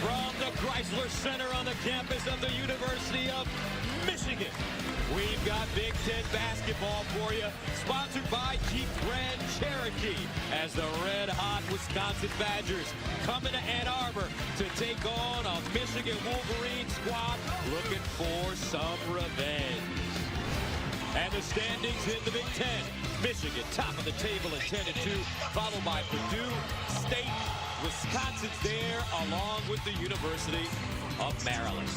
From the Chrysler Center on the campus of the University of Michigan, we've got Big Ten basketball for you, sponsored by Jeep Grand Cherokee, as the red-hot Wisconsin Badgers come into Ann Arbor to take on a Michigan Wolverine squad looking for some revenge. And the standings in the Big Ten: Michigan top of the table at 10-2, followed by Purdue State. Wisconsin's there, along with the University of Maryland.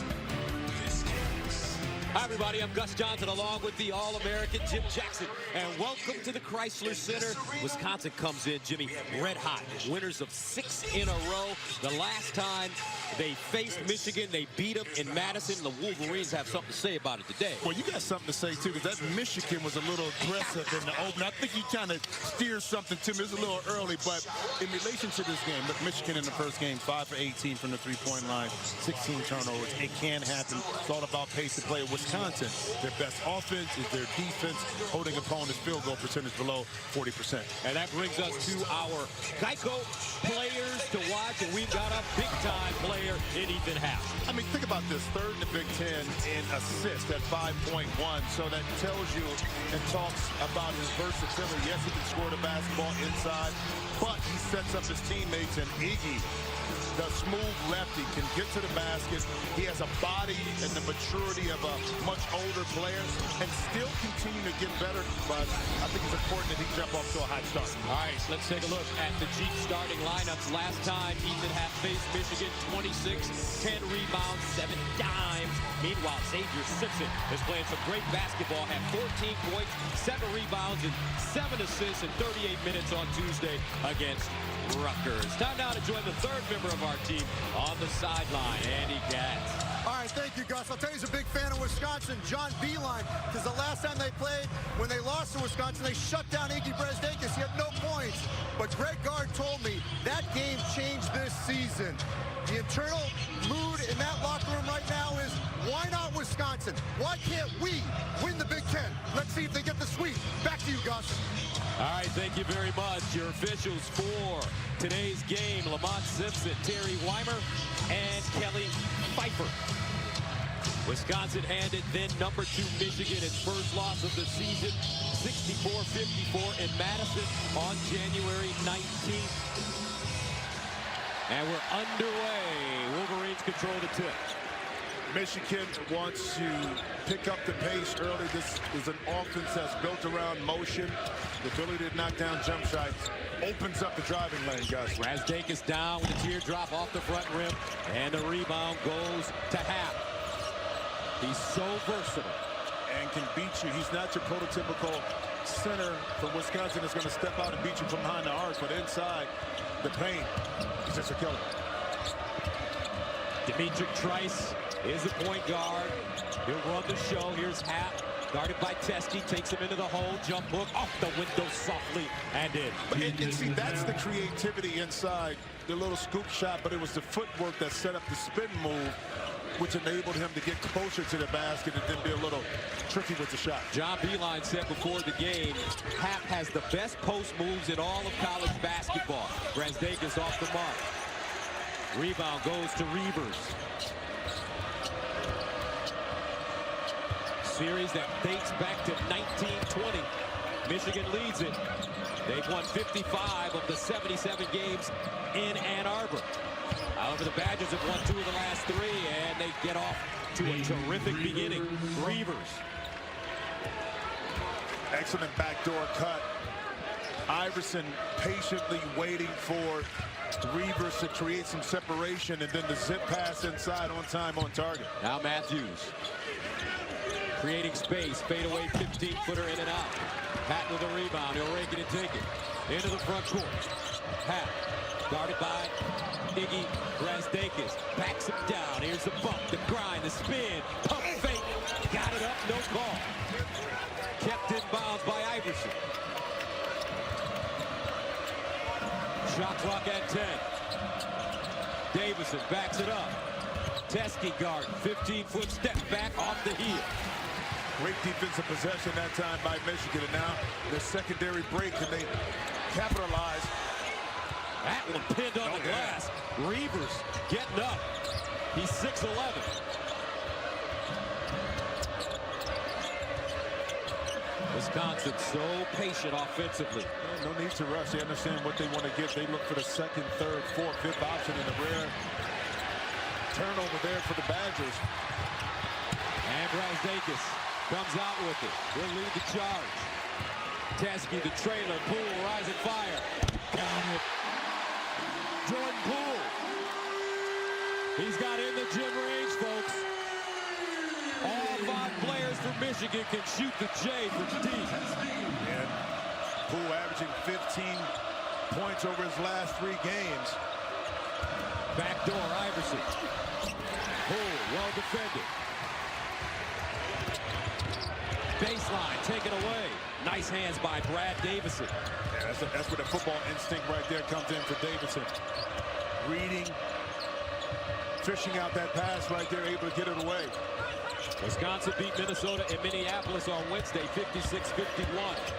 Hi, everybody. I'm Gus Johnson, along with the All-American Jim Jackson. And welcome to the Chrysler Center. Wisconsin comes in, Jimmy, red hot. Winners of 6 in a row. The last time they faced Michigan, they beat them in Madison. The Wolverines have something to say about it today. Well, you got something to say, too, because that Michigan was a little aggressive in the open. I think he kind of steered something to me. It was a little early, but in relation to this game, look, Michigan in the first game, 5 for 18 from the three-point line, 16 turnovers. It can happen. It's all about pace to play. Wisconsin, their best offense is their defense, holding opponents' field goal percentage below 40%. And that brings us to our Geico players to watch, and we've got a big-time player in Ethan Happ. I mean, think about this. Third in the Big Ten in assists at 5.1. So that tells you and talks about his versatility. Yes, he can score the basketball inside, but he sets up his teammates, and Iggy, the smooth lefty, can get to the basket. He has a body and the maturity of a much older player and still continue to get better, but I think it's important that he jump off to a hot start. All right, so let's take a look at the Jeep starting lineups. Last time Ethan Happ faced Michigan, 26, 10 rebounds, 7 dimes. Meanwhile, Xavier Simpson is playing some great basketball, had 14 points, 7 rebounds, and 7 assists in 38 minutes on Tuesday against Rutgers. Time now to join the third member of our team on the sideline, Andy Katz. All right, thank you, Gus. I'll tell you, he's a big fan of Wisconsin, John Beeline, because the last time they played, when they lost to Wisconsin, they shut down Iggy Brasdeikis. He had no points. But Greg Gard told me that game changed this season. The internal mood in that locker room right now is, why not Wisconsin? Why can't we win the Big Ten? Let's see if they get the sweep. Back to you, Gus. All right, thank you very much. Your officials for today's game: Lamont Simpson, Terry Weimer, and Kelly Pfeiffer. Wisconsin handed then number 2 Michigan its first loss of the season, 64-54 in Madison on January 19th. And we're underway. Wolverines control the tip. Michigan wants to pick up the pace early. This is an offense that's built around motion. The ability to knock down jump shots opens up the driving lane, guys. Brasdeikis down with a teardrop off the front rim, and the rebound goes to Happ. He's so versatile. And can beat you. He's not your prototypical center from Wisconsin that's going to step out and beat you from behind the arc, but inside the paint, he's just a killer. Dimitri Trice is the point guard. He'll run the show. Here's Happ, guarded by Teske, takes him into the hole, jump hook, off the window softly, and in. And see, that's the creativity inside, the little scoop shot, but it was the footwork that set up the spin move, which enabled him to get closer to the basket and then be a little tricky with the shot. John Beeline said before the game, Happ has the best post moves in all of college basketball. Brasdeikis off the mark. Rebound goes to Reavers. Series that dates back to 1920. Michigan leads it. They've won 55 of the 77 games in Ann Arbor. However, the Badgers have won 2 of the last 3, and they get off to a terrific beginning. Reavers. Excellent backdoor cut. Iverson patiently waiting for Reavers to create some separation, and then the zip pass inside on time, on target. Now Matthews creating space, fadeaway 15-footer in and out. Happ with a rebound. He'll rake it and take it into the front court. Happ guarded by Iggy Brasdeikis. Backs him down. Here's the bump, the grind, the spin, pump fake. Got it up, no call. Kept in bounds by Iverson. Shot clock at 10. Davison backs it up. Teske guard, 15-foot step back off the heel. Great defensive possession that time by Michigan, and now the secondary break, and they capitalize. That one pinned on the glass. Reavers getting up. He's 6'11". Wisconsin so patient offensively. No need to rush. They understand what they want to get. They look for the second, third, fourth, fifth option in the rare turnover there for the Badgers. And Brazdakis comes out with it. He'll lead the charge. Teske, the trailer. Poole, rising fire. Got it. Jordan Poole. He's got in the gym range, folks. All 5 players from Michigan can shoot the J from deep. And Poole averaging 15 points over his last 3 games. Backdoor, Iverson. Poole, well defended. Baseline, taken away. Nice hands by Brad Davison. Yeah, that's where the football instinct right there comes in for Davison. Reading, fishing out that pass right there, able to get it away. Wisconsin beat Minnesota in Minneapolis on Wednesday, 56-51.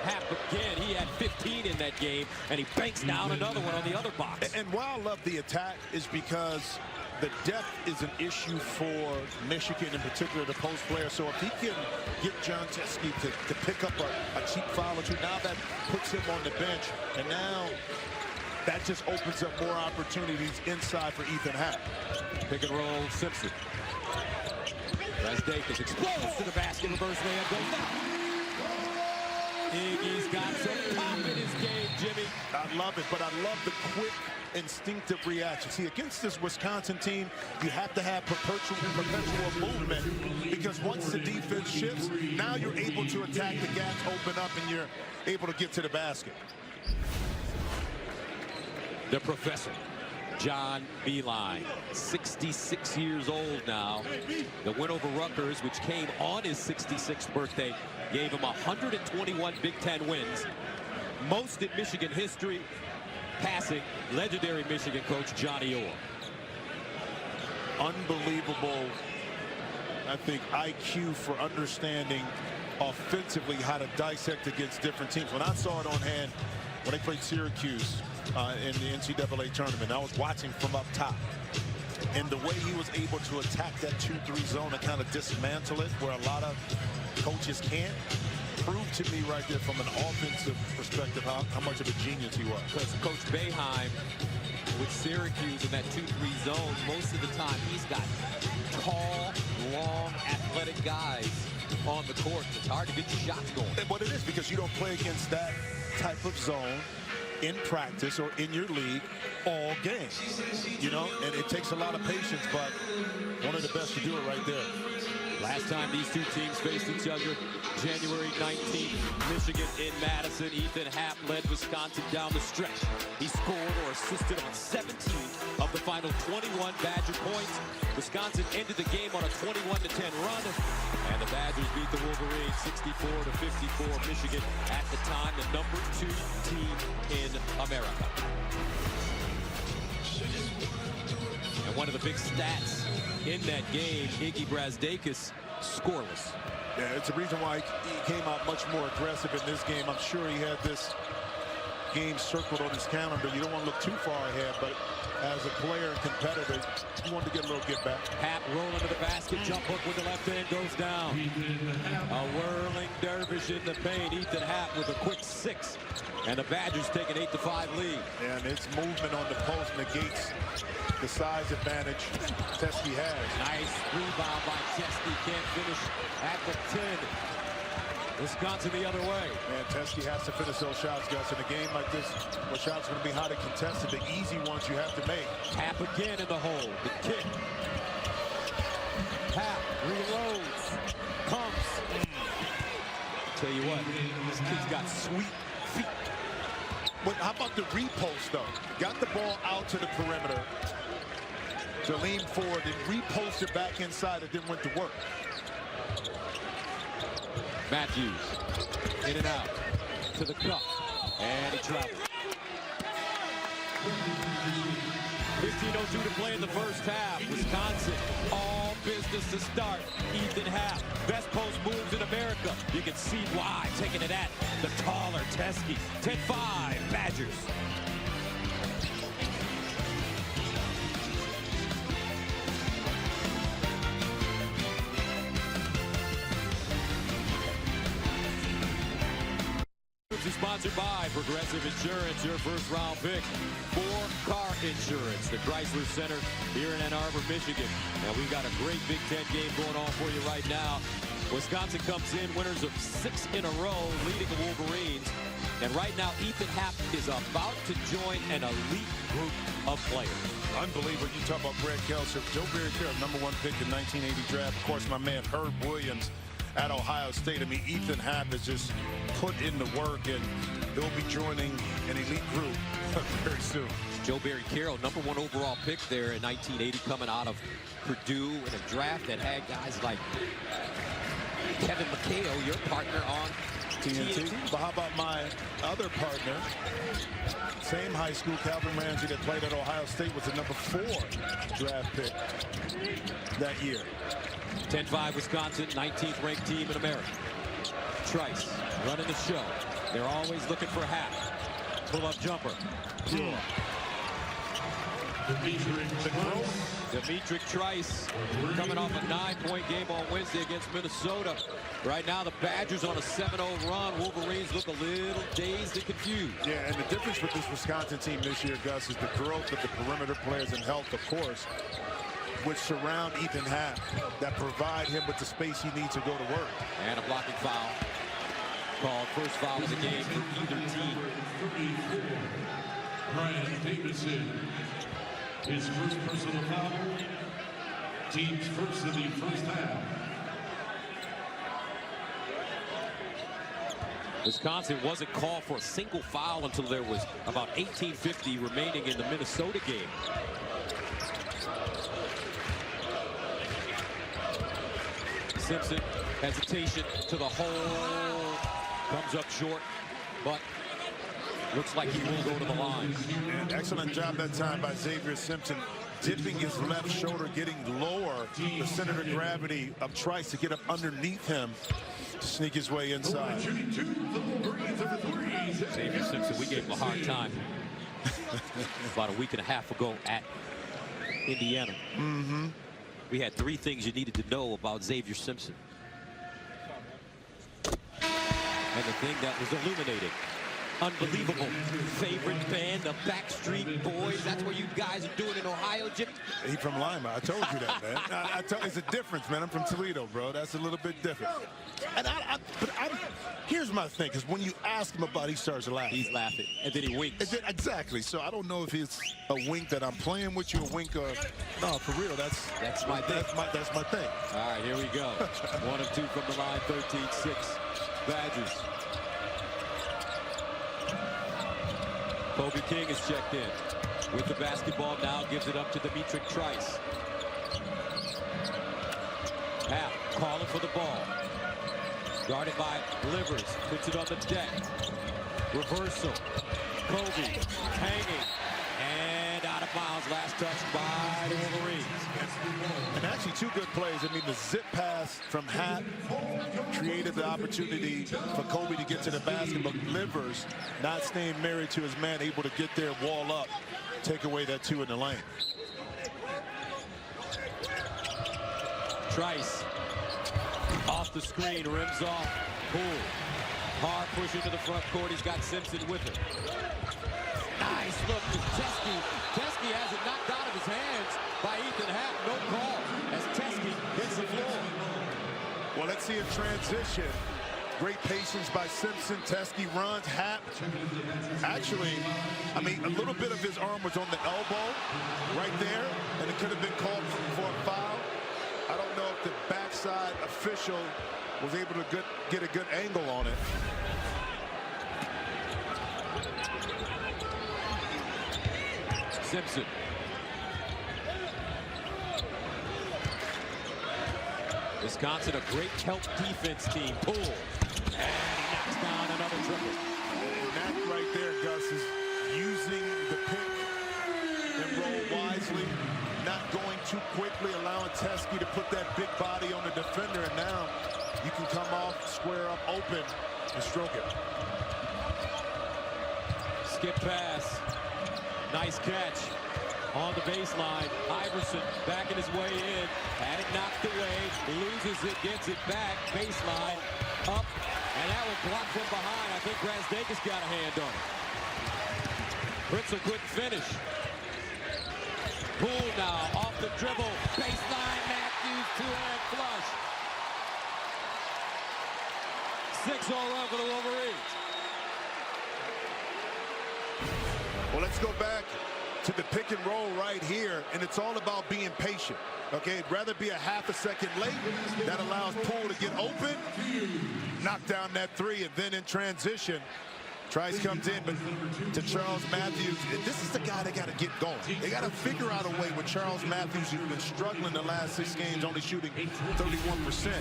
Happ again, he had 15 in that game, and he banks down another one on the other box. And why I love the attack is because the depth is an issue for Michigan, in particular the post player. So if he can get John Teske to pick up a cheap foul or two, now that puts him on the bench, and now that just opens up more opportunities inside for Ethan Happ. Pick and roll, Simpson. Brazdakis explodes to the basket, reverse layup goes down. Iggy's got some pop in his game, Jimmy. I love it, but I love the quick, instinctive reaction. See, against this Wisconsin team, you have to have perpetual movement, because once the defense shifts, now you're able to attack the gaps, open up, and you're able to get to the basket. The professor, John Beilein, 66 years old now. The win over Rutgers, which came on his 66th birthday, gave him 121 Big Ten wins. Most in Michigan history, passing legendary Michigan coach Johnny Orr. Unbelievable, I think, IQ for understanding offensively how to dissect against different teams. When I saw it on hand, when they played Syracuse in the NCAA tournament, I was watching from up top. And the way he was able to attack that 2-3 zone and kind of dismantle it, where a lot of coaches can't, proved to me right there from an offensive perspective how much of a genius he was. Because Coach Boeheim with Syracuse in that 2-3 zone, most of the time he's got tall, long, athletic guys on the court. It's hard to get your shots going. And what it is, because you don't play against that type of zone in practice or in your league all game, you know, and it takes a lot of patience, but one of the best to do it right there. Last time these two teams faced each other, January 19th, Michigan in Madison. Ethan Happ led Wisconsin down the stretch. He scored or assisted on 17 of the final 21 Badger points. Wisconsin ended the game on a 21-10 run, and the Badgers beat the Wolverines 64-54. Michigan, at the time, the #2 team in America. And one of the big stats in that game, Iggy Brazdakis, scoreless. Yeah, it's the reason why he came out much more aggressive in this game. I'm sure he had this game circled on his calendar. You don't want to look too far ahead, but as a player and competitor, you want to get a little get back. Happ rolling to the basket, jump hook with the left hand, goes down. A whirling dervish in the paint. Ethan Happ with a quick 6. And the Badgers take an 8-5 lead. And its movement on the post negates the size advantage Teske has. Nice rebound by Teske. Can't finish at the 10. Wisconsin the other way. Man, Teske has to finish those shots, Gus. In a game like this, where shots are going to be highly contested, the easy ones you have to make. Happ again in the hole. The kick. Happ reloads. Pumps. Tell you what, this kid's got sweet feet. But how about the repost, though? Got the ball out to the perimeter to lean forward and repost it back inside. It then went to work. Matthews in and out to the cup, and he traveled. 15:02 to play in the first half. Wisconsin, all business to start. Ethan Happ, best post moves in America. You can see why, taking it at the taller Teske. 10-5, Badgers. Games is sponsored by Progressive Insurance, your first round pick for car insurance. The Chrysler Center here in Ann Arbor, Michigan. Now we've got a great Big Ten game going on for you right now. Wisconsin comes in winners of 6 in a row, leading the Wolverines. And right now, Ethan Happ is about to join an elite group of players. Unbelievable. You talk about Brad Kelser. Joe Barry Carroll, #1 pick in 1980 draft. Of course, my man Herb Williams at Ohio State. I mean, Ethan Happ has just put in the work, and he'll be joining an elite group very soon. Joe Barry Carroll, #1 overall pick there in 1980, coming out of Purdue in a draft that had guys like Kevin McHale, your partner on TNT. But how about my other partner, same high school, Calvin Ramsey, that played at Ohio State, was the #4 draft pick that year. 10-5 Wisconsin, 19th ranked team in America. Trice running the show. They're always looking for Happ. Pull-up jumper. Demetric Trice coming off a 9-point game on Wednesday against Minnesota. Right now the Badgers on a 7-0 run. Wolverines look a little dazed and confused. Yeah, and the difference with this Wisconsin team this year, Gus, is the growth of the perimeter players and health, of course, which surround Ethan Happ, that provide him with the space he needs to go to work. And a blocking foul called. First foul of the game for either team. Brian Davidson, his first personal foul, team's first in the first half. Wisconsin wasn't called for a single foul until there was about 18:50 remaining in the Minnesota game. Simpson, hesitation to the hole, comes up short, but looks like he will go to the line. And excellent job that time by Xavier Simpson, dipping his left shoulder, getting lower, the center of gravity of Trice to get up underneath him, to sneak his way inside. Xavier Simpson, we gave him a hard time about a week and a half ago at Indiana. We had 3 things you needed to know about Xavier Simpson. And the thing that was illuminating, unbelievable favorite band, the Backstreet Boys. That's what you guys are doing in Ohio, Jim. He from Lima. I told you that, man. It's a difference, man. I'm from Toledo, bro. That's a little bit different. And here's my thing, because when you ask him about it, he starts laughing. He's laughing, and then he winks. Exactly. So I don't know if it's a wink that I'm playing with you, a wink or no, for real. That's my thing. That's my thing. All right, here we go. 1 of 2 from the line. 13-6 Badgers. Kobe King is checked in with the basketball now, gives it up to Demetric Trice. Happ calling for the ball. Guarded by Livers, puts it on the deck. Reversal. Kobe hanging and out of bounds. Last touch by the Wolverines. And actually 2 good plays. I mean, the zip pass from Happ created the opportunity for Kobe to get to the basket, but Livers, not staying married to his man, able to get there, wall up, take away that 2 in the lane. Trice off the screen, rims off, pull. Hard push into the front court. He's got Simpson with him. Nice look to Teske. Teske has it knocked out of his hands by Ethan Happ. No call as Teske hits the floor. Well, let's see a transition. Great patience by Simpson. Teske runs. Happ, actually, I mean, a little bit of his arm was on the elbow right there, and it could have been called for a foul. I don't know if the backside official was able to get a good angle on it. Simpson. Wisconsin, a great help defense team. Pull. And he knocks down another triple. And that right there, Gus, is using the pick and roll wisely, not going too quickly, allowing Teske to put that big body on the defender, and now you can come off, square up, open, and stroke it. Skip pass. Nice catch on the baseline. Iverson backing his way in. Had it knocked away. Loses it, gets it back. Baseline. Up And that one blocked from behind. I think Brazdakis got a hand on it. Britzel couldn't finish. Poole now off the dribble. Baseline, Matthews, two-hand flush. 6-0 run for the Wolverines. Well, let's go back to the pick and roll right here, and it's all about being patient. Okay, it'd rather be a half a second late. That allows Poole to get open, knock down that three, and then in transition, Trice comes in, but to Charles Matthews, and this is the guy that got to get going. They got to figure out a way with Charles Matthews, who's been struggling the last 6 games, only shooting 31%,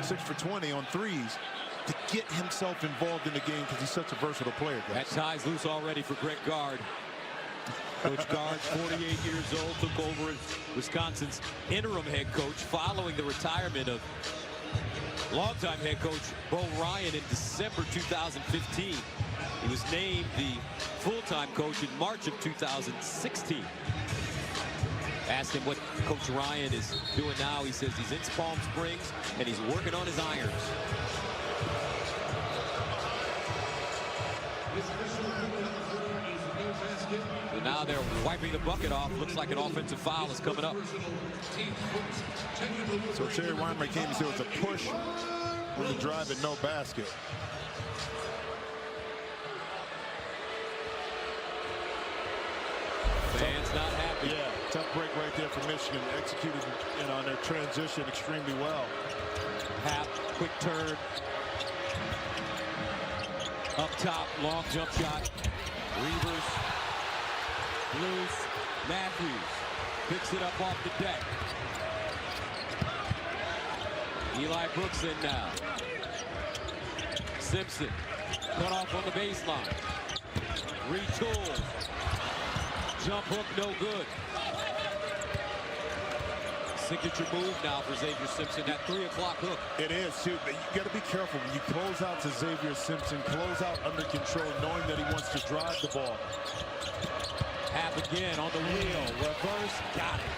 6 for 20 on threes, to get himself involved in the game because he's such a versatile player, guys. That tie's loose already for Greg Gard. Coach Gard's 48 years old, took over as Wisconsin's interim head coach following the retirement of longtime head coach Bo Ryan in December 2015. He was named the full-time coach in March of 2016. Asked him what Coach Ryan is doing now. He says he's in Palm Springs and he's working on his irons. So now they're wiping the bucket off. Looks like an offensive foul is coming up. So Terry Weimer came and said it was a push with the drive and no basket. Fans not happy. Yeah, tough break right there for Michigan. Executed on their transition extremely well. Hap, quick turn. Up top, long jump shot. Reavers. Loose. Matthews picks it up off the deck. Eli Brooks in now. Simpson cut off on the baseline. Retool. Jump hook, no good. Signature move now for Xavier Simpson. That 3 o'clock hook. It is, too, but you got to be careful. When you close out to Xavier Simpson, close out under control, knowing that he wants to drive the ball. Hap again on the wheel. Reverse. Got it.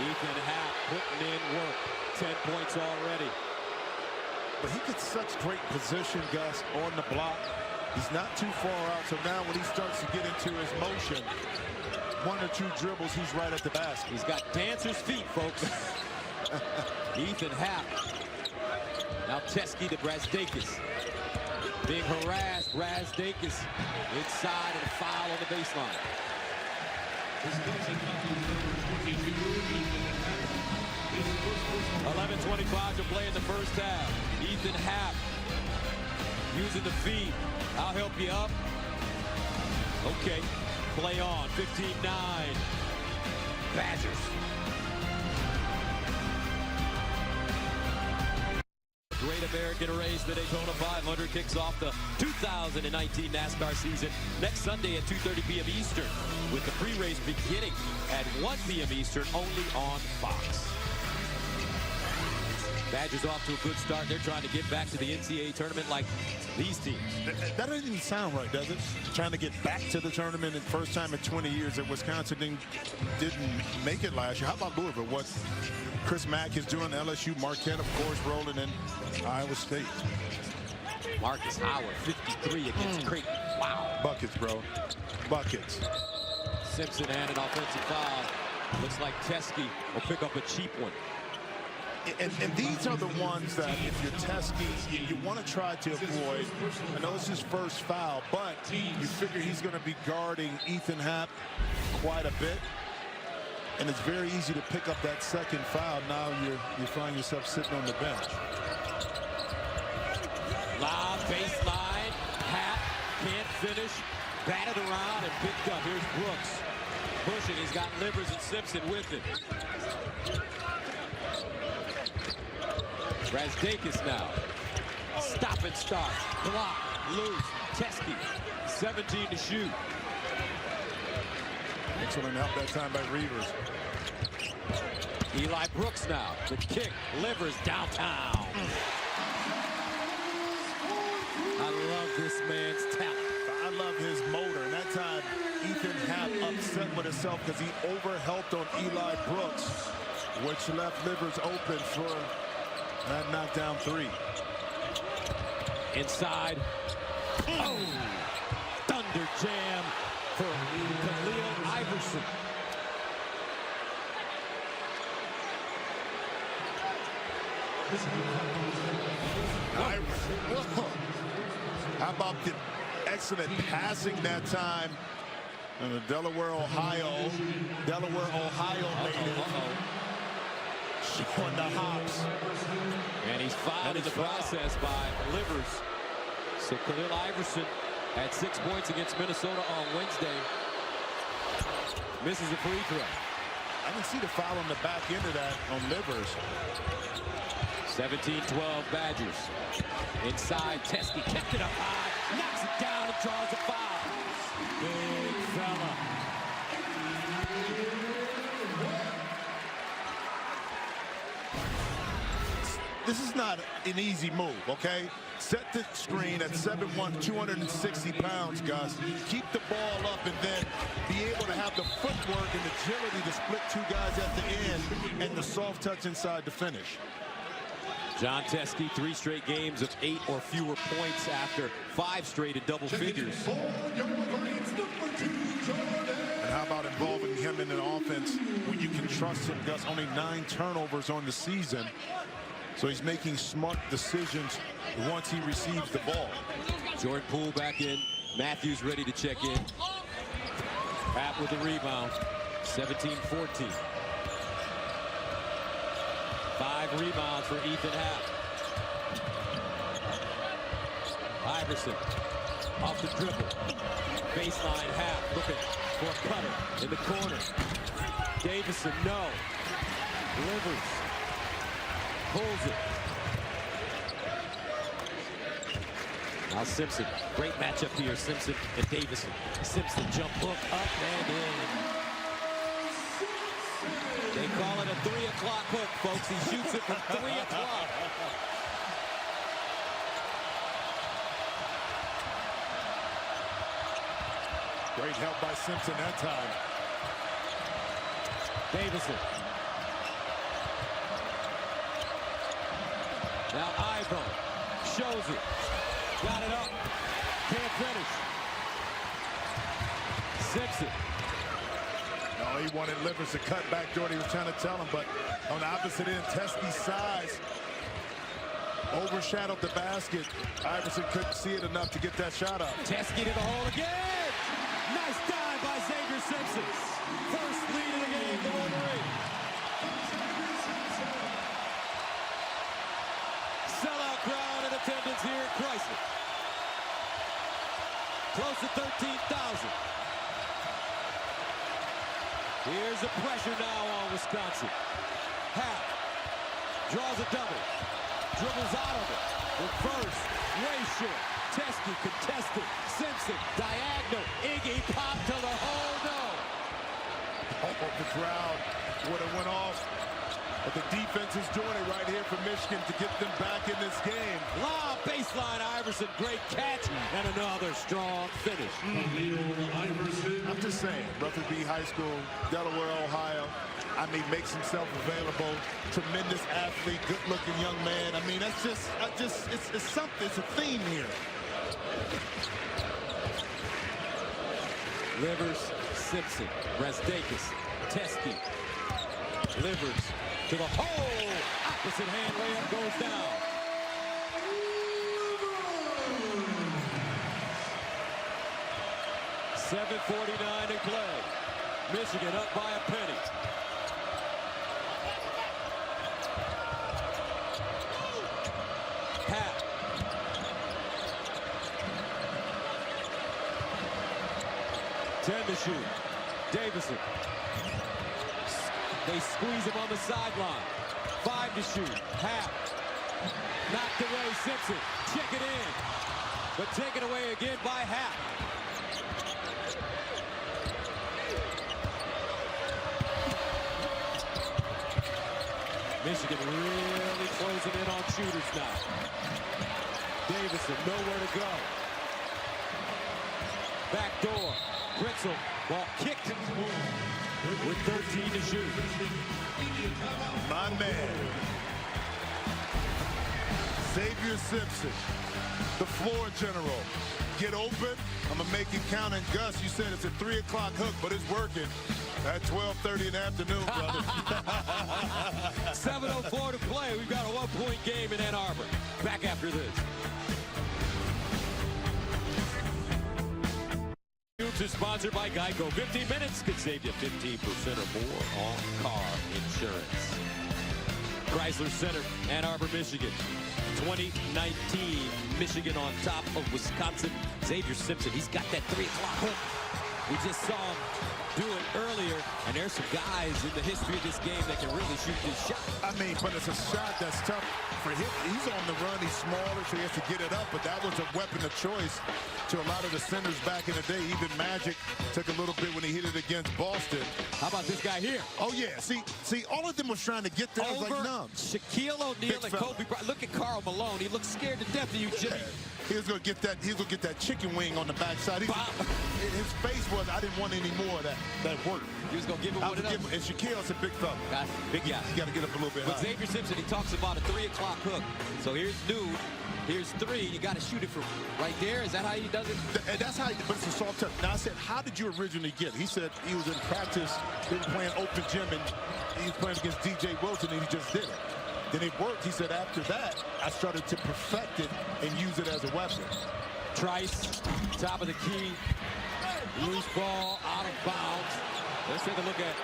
Ethan Hap putting in work. 10 points already. But he gets such great position, Gus, on the block. He's not too far out, so now when he starts to get into his motion, 1 or 2 dribbles, he's right at the basket. He's got dancer's feet, folks. Ethan Hap. Now Teskey to Brazdakis. Being harassed, Brazdakis inside and a foul on the baseline. 11:25 to play in the first half. Ethan Hap using the feed. I'll help you up. Okay, play on. 15-9. Badgers. Great American Race, the Daytona 500 kicks off the 2019 NASCAR season next Sunday at 2:30 p.m. Eastern, with the pre-race beginning at 1 p.m. Eastern only on Fox. Badgers off to a good start. They're trying to get back to the NCAA tournament like these teams. That doesn't even sound right, does it? Trying to get back to the tournament, and first time in 20 years that Wisconsin didn't make it last year. How about Louisville? What Chris Mack is doing, LSU, Marquette, of course, rolling in Iowa State. Marcus Howard, 53 against Creighton. Wow. Buckets, bro. Buckets. Simpson and an offensive foul. Looks like Teskey will pick up a cheap one. And these are the ones that if you're Teskey, you want to try to avoid. I know it's his first foul, but you figure he's going to be guarding Ethan Hap quite a bit. And it's very easy to pick up that second foul. Now you find yourself sitting on the bench. Lob, baseline, Hap, can't finish, batted around and picked up. Here's Brooks pushing. He's got Livers and Simpson with him. Brazdakis now. Stop and start. Block, loose, Teskey. 17 to shoot. Excellent help that time by Reavers. Eli Brooks now. The kick, Livers downtown. I love this man's talent. I love his motor. And that time, Ethan Hap upset with himself because he overhelped on Eli Brooks, which left Livers open for That knocked down 3. Inside. Oh! Thunder jam for Khalil Iverson. How about the excellent passing that time? And the Delaware, Ohio native. Showing the hops. And he's fouled in the process by Livers. So Khalil Iverson had 6 points against Minnesota on Wednesday. Misses a free throw. I can see the foul on the back end of that on Livers. 17-12 Badgers. Inside, Teskey kept it up high, knocks it down and draws a foul. Big fella. This is not an easy move, okay? Set the screen at 7'1", 260 pounds, Gus. Keep the ball up and then be able to have the footwork and agility to split 2 guys at the end and the soft touch inside to finish. John Teskey, 3 straight games of 8 or fewer points after 5 straight in double figures. And how about involving him in an offense when you can trust him, Gus? Only 9 turnovers on the season. So he's making smart decisions once he receives the ball. Jordan Poole back in. Matthews ready to check in. Happ with the rebound. 17-14. 5 rebounds for Ethan Happ. Iverson off the dribble. Baseline Happ looking for a cutter in the corner. Davison, no. Livers pulls it. Now Simpson, great matchup here. Simpson and Davison. Simpson jump hook up and in. They call it a 3 o'clock hook, folks. He shoots it from 3 o'clock. Great help by Simpson that time. Davison. Now Ivo shows it. Got it up. Can't finish. Simpson. No, he wanted Livers to cut back door. He was trying to tell him, but on the opposite end, Teskey's size overshadowed the basket. Iverson couldn't see it enough to get that shot up. Teskey to the hole again. Nice dive by Xavier Simpson. First lead of the game for Wolverine. Sellout crowd in attendance here at Chrysler. Close to 13,000. Here's the pressure now on Wisconsin. Happ draws a double. Dribbles out of it. Reverse. Way short. Teskey contested. Simpson diagonal. Iggy popped to the hole. No. Oh, the crowd would have went off. But the defense is doing it right here for Michigan to get them back in this game. Long baseline Iverson. Great catch. And another strong finish. I'm just saying, Rutherford High School, Delaware, Ohio. I mean, makes himself available. Tremendous athlete, good-looking young man. I mean, that's just it's something. It's a theme here. Livers, Simpson, Rasdakis, Teskey, Livers to the hole. Opposite hand layup goes down. .7:49 to play. Michigan up by a penny. Happ. Ten to shoot. Davison. They squeeze him on the sideline. 5 to shoot. Happ. Knocked away. Simpson. Check it in. But taken away again by Happ. Michigan really closing in on shooters now. Davison, nowhere to go. Back door. Britzel, ball kicked with 13 to shoot. My man. Xavier Simpson, the floor general. Get open. I'm going to make it count. And Gus, you said it's a 3 o'clock hook, but it's working at 12:30 in the afternoon, brother. 7:04 to play. We've got a 1-point game in Ann Arbor. Back after this. Hoops is sponsored by Geico. 15 minutes could save you 15% or more on car insurance. Chrysler Center, Ann Arbor, Michigan. 2019, Michigan on top of Wisconsin. Xavier Simpson, he's got that 3 o'clock hook. We just saw him do it earlier, and there's some guys in the history of this game that can really shoot this shot. I mean, but it's a shot that's tough for him. He's on the run. He's smaller, so he has to get it up, but that was a weapon of choice to a lot of the centers back in the day. Even Magic took a little bit when he hit it against Boston. How about this guy here? Oh, yeah. See, all of them was trying to get there. I was like, no. Shaquille O'Neal and Kobe Bryant. Look at Karl Malone. He looks scared to death of you, Jimmy. Yeah. He was going to get that. He was going to get that chicken wing on the backside. His face was, I didn't want any more of that work. He was going to give him what it is. And Shaquille's a big fella. Big guy. He's got to get up a little bit But high. Xavier Simpson, he talks about a 3 o'clock hook. So here's nude. Here's 3. You got to shoot it from right there. Is that how he does it? And that's how. But it's a soft touch. Now I said, how did you originally get it? He said he was in practice. He was playing open gym, and he was playing against DJ Wilson, and he just did it. Then it worked. He said after that, I started to perfect it and use it as a weapon. Trice, top of the key. Loose ball, out of bounds. Let's take a look at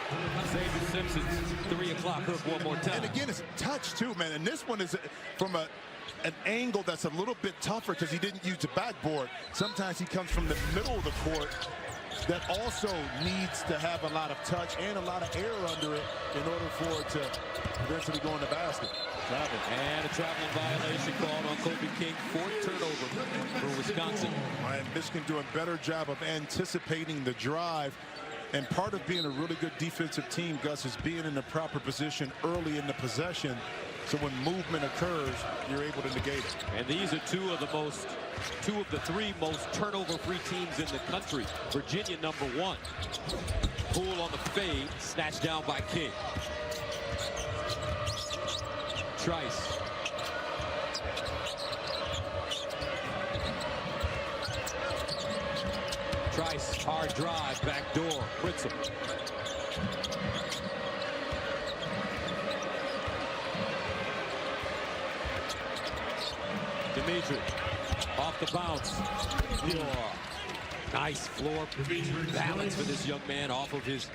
Xavier Simpson's 3 o'clock hook one more time. And again, it's a touch too, man. And this one is from an angle that's a little bit tougher because he didn't use the backboard. Sometimes he comes from the middle of the court that also needs to have a lot of touch and a lot of air under it in order for it to eventually go in the basket. And a traveling violation called on Kobe King. 4th turnover for Wisconsin. And Michigan doing a better job of anticipating the drive. And part of being a really good defensive team, Gus, is being in the proper position early in the possession. So when movement occurs, you're able to negate it. And these are two of the 3 most turnover-free teams in the country. Virginia, number 1. Poole on the fade, snatched down by King. Trice. Trice, hard drive, back door, Pritzel. Dimitri, off the bounce. Floor. Nice floor balance for this young man off of his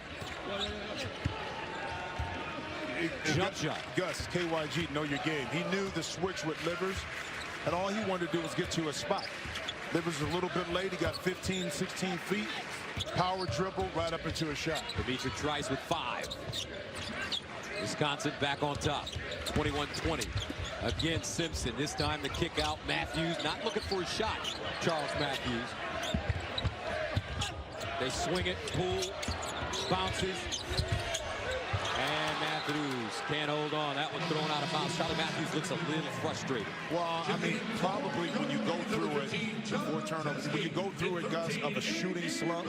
jump shot. Gus, KYG, know your game. He knew the switch with Livers, and all he wanted to do was get to a spot. Livers a little bit late. He got 15, 16 feet. Power dribble right up into a shot. Dimitri Trice with 5. Wisconsin back on top. 21-20. Again, Simpson. This time the kick out. Matthews not looking for a shot. Charles Matthews. They swing it. Poole bounces. And Matthews can't hold on. That one thrown out of bounds. Charlie Matthews looks a little frustrated. Well, I mean, probably when you go through it, before turnovers, when you go through it, Gus, of a shooting slump,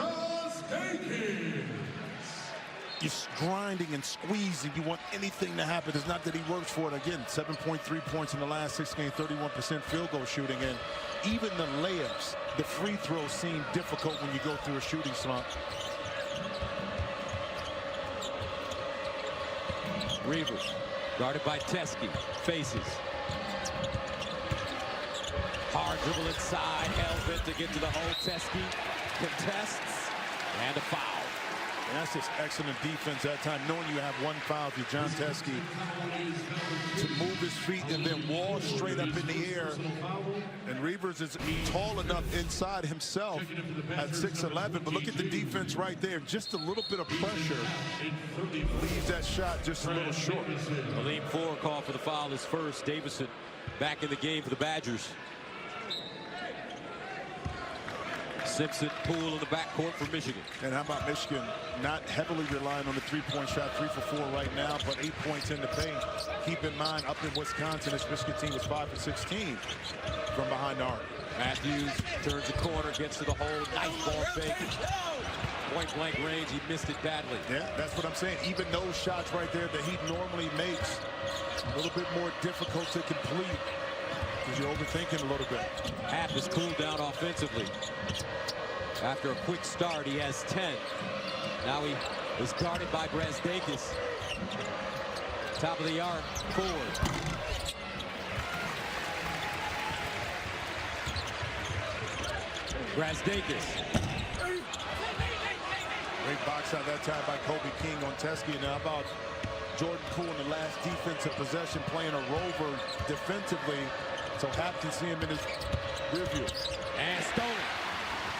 you're grinding and squeezing. You want anything to happen. It's not that he works for it. Again, 7.3 points in the last 6 games, 31% field goal shooting. And even the layups, the free throws seem difficult when you go through a shooting slump. Reavers, guarded by Teskey, faces. Hard dribble inside, Elvin to get to the hole. Teskey contests, and a foul. And that's just excellent defense that time, knowing you have 1 foul to John Teskey to move his feet and then wall straight up in the air. And Reavers is tall enough inside himself at 6'11", but look at the defense right there. Just a little bit of pressure leaves that shot just a little short. Aleem Ford called for the foul, his first. Davison back in the game for the Badgers. Simpson, Poole in the backcourt for Michigan. And how about Michigan not heavily relying on the 3-point shot, 3 for 4 right now, but 8 points in the paint. Keep in mind, up in Wisconsin, this Michigan team was 5 for 16 from behind the arc. Matthews turns the corner, gets to the hole, nice ball fake. Point blank range, he missed it badly. Yeah, that's what I'm saying. Even those shots right there that he normally makes, a little bit more difficult to complete. Because you're overthinking a little bit. Happ has cooled down offensively. After a quick start, he has 10. Now he is guarded by Brazdakis. Top of the arc, forward. Brazdakis. Great box out that time by Kobe King on Teskey. Now about Jordan Poole in the last defensive possession playing a rover defensively, so Happ can see him in his rear view. And stolen.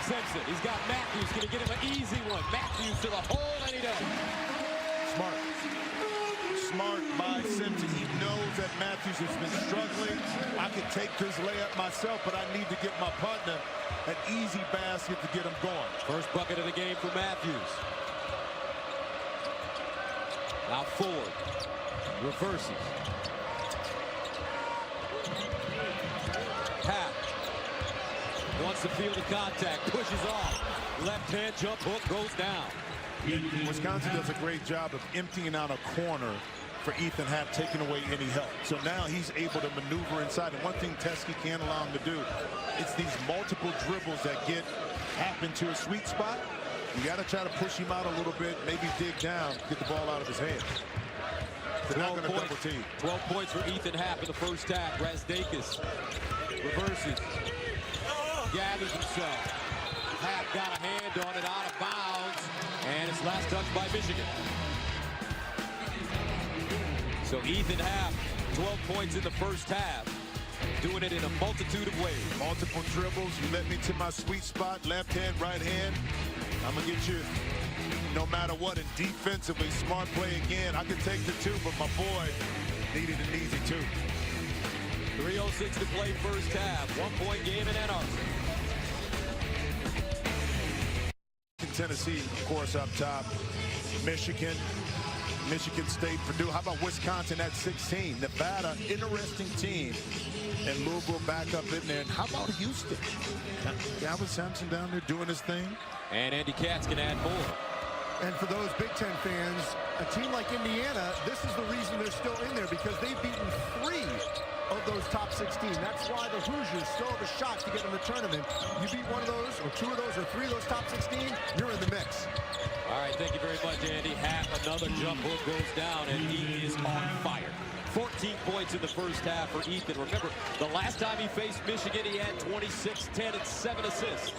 Simpson, he's got Matthews, gonna get him an easy one. Matthews to the hole, and he does. Smart. Smart by Simpson. He knows that Matthews has been struggling. I could take this layup myself, but I need to get my partner an easy basket to get him going. First bucket of the game for Matthews. Now forward. Reverses. Happ wants to feel the contact. Pushes off. Left hand jump hook goes down. Wisconsin does a great job of emptying out a corner for Ethan Happ, taking away any help. So now he's able to maneuver inside. And one thing Teskey can't allow him to do, it's these multiple dribbles that get Happ into a sweet spot. You got to try to push him out a little bit, maybe dig down, get the ball out of his hands. They're not going to double team. 12 points for Ethan Happ in the first half. Brazdakis reverses. Gathers himself. Happ got a hand on it, out of bounds. And it's last touched by Michigan. So Ethan Happ, 12 points in the first half. Doing it in a multitude of ways. Multiple dribbles. You let me to my sweet spot. Left hand, right hand. I'm going to get you no matter what. And defensively, smart play again. I could take the two, but my boy needed an easy two. 3:06 to play first half. 1-point game in Ann Arbor. Tennessee, of course, up top. Michigan State, Purdue. How about Wisconsin at 16? Nevada, interesting team. And Louisville back up in there. And how about Houston? Galvin Sampson down there doing his thing. And Andy Katz can add more. And for those Big Ten fans, a team like Indiana, this is the reason they're still in there, because they've beaten 3 of those top 16. That's why the Hoosiers still have a shot to get in the tournament. You beat one of those, or 2 of those, or 3 of those top 16, you're in the mix. All right, thank you very much, Andy. Happ, another jump hook goes down, and he is on fire. 14 points in the first half for Ethan. Remember, the last time he faced Michigan, he had 26, 10, and 7 assists.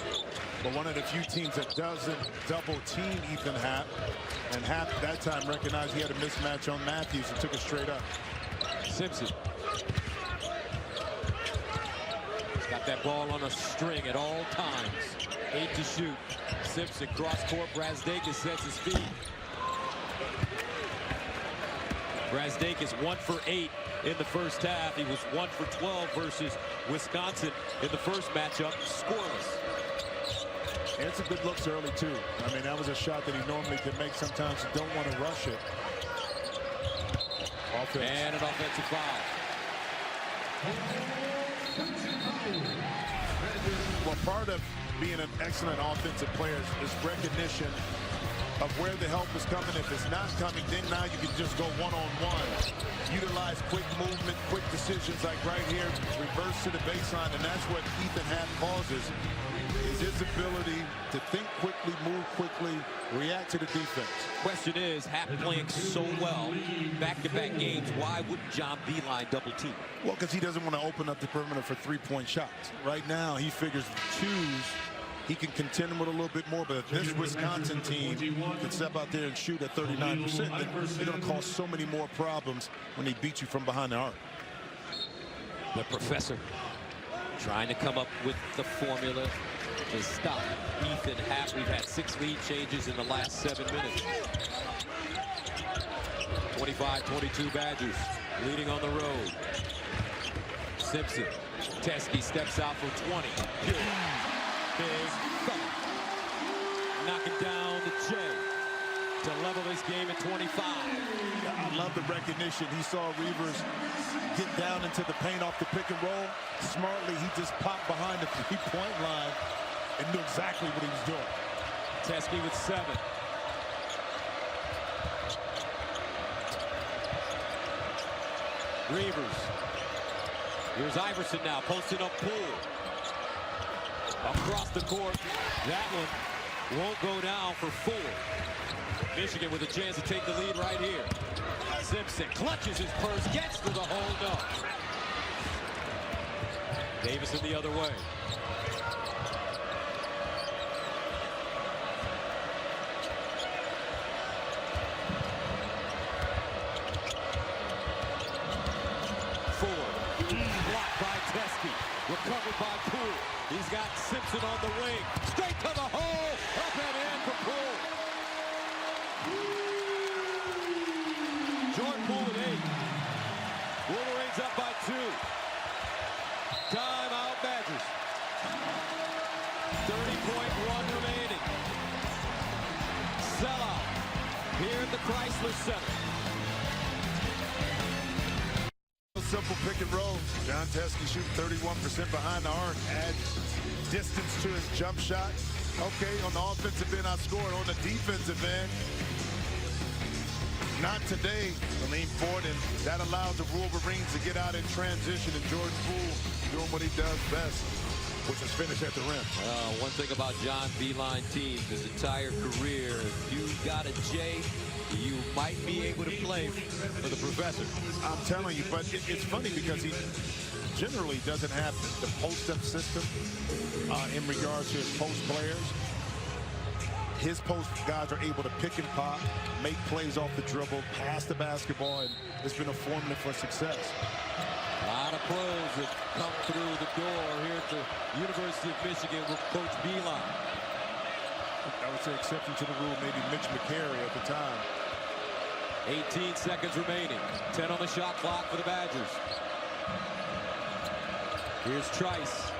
But one of the few teams that doesn't double team Ethan Happ. And Happ that time recognized he had a mismatch on Matthews and took it straight up. Simpson. He's got that ball on a string at all times. 8 to shoot. Simpson cross court. Brazdakis sets his feet. Brazdakis 1 for 8 in the first half. He was 1 for 12 versus Wisconsin in the first matchup, scoreless. And some good looks early too. I mean, that was a shot that he normally can make. Sometimes you don't want to rush it. Offense. And an offensive foul. Well, part of being an excellent offensive player is recognition of where the help is coming. If it's not coming, then now you can just go one-on-one. Utilize quick movement, quick decisions like right here, reverse to the baseline, and that's what Ethan Happ causes, is his ability to think quickly, move quickly, react to the defense. Question is, Happ playing so well, back-to-back games, why wouldn't John Beilein double team? Well, because he doesn't want to open up the perimeter for three-point shots. Right now, he figures the twos, he can contend them with a little bit more, but if this Wisconsin team can step out there and shoot at 39%, then they're going to cause so many more problems when they beat you from behind the arc. The professor trying to come up with the formula to stop Ethan Happ. We've had 6 lead changes in the last 7 minutes. 25-22 Badgers leading on the road. Simpson. Teskey steps out for 20. Good. Big thump. Knocking down the J to level this game at 25. I love the recognition. He saw Reavers get down into the paint off the pick and roll. Smartly, he just popped behind the three-point line and knew exactly what he was doing. Teskey with 7. Reavers Here's Iverson now, posting up Poole. Across the court, that one won't go down for 4. Michigan with a chance to take the lead right here. Simpson clutches his purse, gets to the hole, no. Davison the other way. Blocked by Teskey. Recovered by Poole. He's got Simpson on the wing. Straight to the hole. Up and in for Poole. Jordan Poole with 8. Wolverines up by 2. Timeout Badgers. 30-point run remaining. Sellout here at the Chrysler Center. Simple pick and roll. John Teskey shooting 31% behind the arc. Add distance to his jump shot. Okay, on the offensive end, I scored. On the defensive end, not today. I lean forward, and that allows the Wolverines to get out in transition. And Jordan Poole doing what he does best, which is finish at the rim. One thing about John Beilein teams, his entire career, if you got a J, you might be able to play for the professor. I'm telling you, but it's funny because he generally doesn't have the post-up system in regards to his post players. His post guys are able to pick and pop, make plays off the dribble, pass the basketball, and it's been a formula for success. A lot of pros that come through the door here at the University of Michigan with Coach Beilein. I would say exception to the rule, maybe Mitch McCary at the time. 18 seconds remaining. 10 on the shot clock for the Badgers. Here's Trice.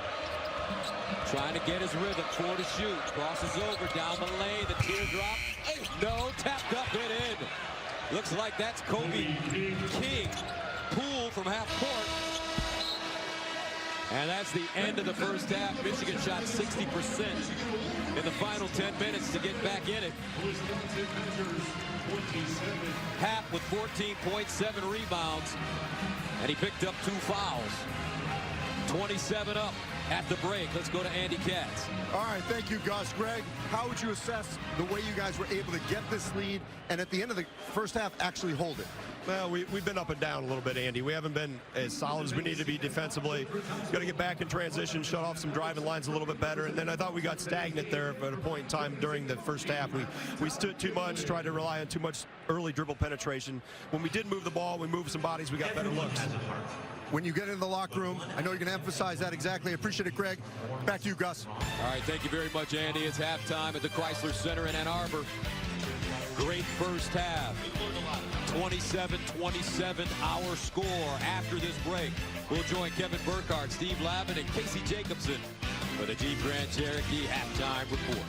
Trying to get his rhythm. 4 to shoot. Crosses over down the lane. The teardrop. No. Tapped up and in. Looks like that's Kobe King. Poole from half court. And that's the end of the first half. Michigan shot 60% in the final 10 minutes to get back in it. Half with 14.7 rebounds, and he picked up 2 fouls. 27 up at the break. Let's go to Andy Katz. All right, thank you, Gus. Greg, how would you assess the way you guys were able to get this lead and at the end of the first half actually hold it? Well, we've been up and down a little bit, Andy. We haven't been as solid as we need to be defensively. Got to get back in transition, shut off some driving lines a little bit better. And then I thought we got stagnant there at a point in time during the first half. We stood too much, tried to rely on too much early dribble penetration. When we did move the ball, we moved some bodies, we got better looks. When you get into the locker room, I know you're going to emphasize that exactly. I appreciate it, Greg. Back to you, Gus. All right, thank you very much, Andy. It's halftime at the Chrysler Center in Ann Arbor. Great first half. 27-27 our score after this break. We'll join Kevin Burkhardt, Steve Lavin, and Casey Jacobson for the Jeep Grand Cherokee halftime report.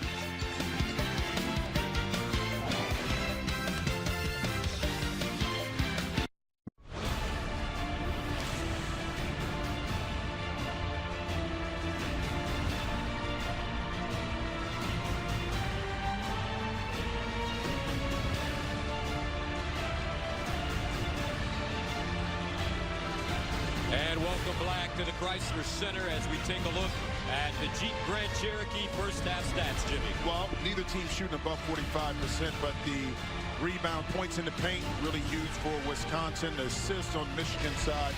And welcome back to the Chrysler Center as we take a look at the Jeep Grand Cherokee first half stats, Jimmy. Well, neither team shooting above 45%, but the rebound points in the paint really huge for Wisconsin. The assists on Michigan's side,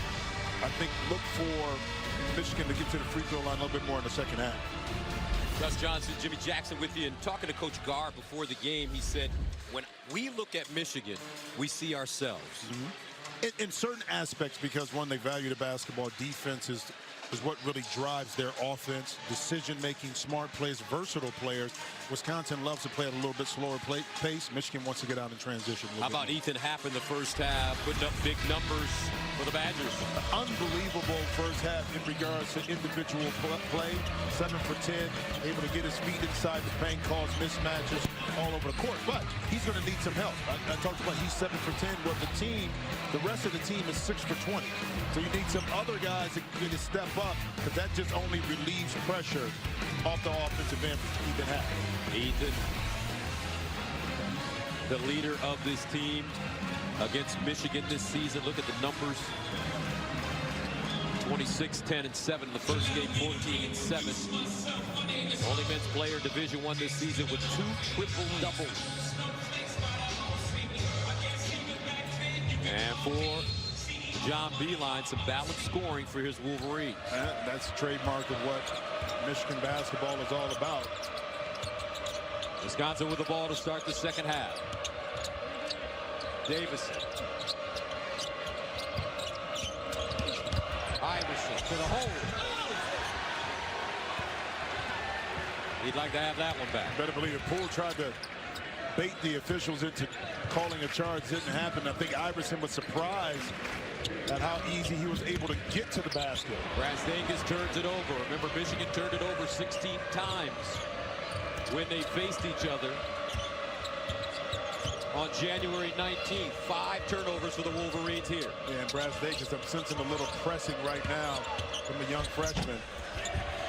I think, look for Michigan to get to the free throw line a little bit more in the second half. Gus Johnson, Jimmy Jackson with you. And talking to Coach Garr before the game, he said, when we look at Michigan, we see ourselves. In certain aspects, because one, they value the basketball. Defense is what really drives their offense. Decision-making, smart plays, versatile players. Wisconsin loves to play at a little bit slower pace. Michigan wants to get out in transition. How about Ethan Happ in the first half, putting up big numbers for the Badgers? Unbelievable first half in regards to individual play. 7 for 10, able to get his feet inside the paint, cause mismatches all over the court. But he's going to need some help. I talked about he's 7 for 10. Well, the rest of the team is 6 for 20. So you need some other guys that can step up, because that just only relieves pressure off the offensive end for Ethan Happ. Ethan, the leader of this team against Michigan this season. Look at the numbers. 26, 10, and 7 in the first game, 14 and 7. Only men's player Division I this season with 2 triple-doubles. And for John Beilein, some balanced scoring for his Wolverines. That's the trademark of what Michigan basketball is all about. Wisconsin with the ball to start the second half. Davison. Iverson to the hole. He'd like to have that one back. Better believe it. Poole tried to bait the officials into calling a charge. Didn't happen. I think Iverson was surprised at how easy he was able to get to the basket. Brasdeikis turns it over. Remember, Michigan turned it over 16 times when they faced each other on January 19th. 5 turnovers for the Wolverines here. Yeah, and Brasdeikis, I'm sensing a little pressing right now from the young freshman.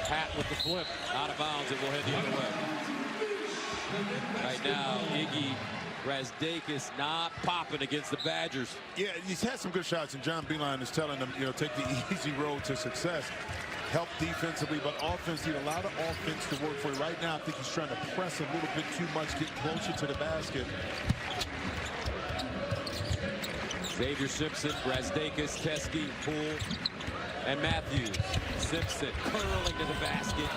Pat with the flip. Out of bounds. It will head the other way. Right now, Iggy Brasdeikis not popping against the Badgers. Yeah, he's had some good shots, and John Beilein is telling him, you know, take the easy road to success. Help defensively, but offense, need a lot of offense to work for. Right now, I think he's trying to press a little bit too much, get closer to the basket. Xavier Simpson, Brasdeikis, Teske, Poole, and Matthews. Simpson curling to the basket.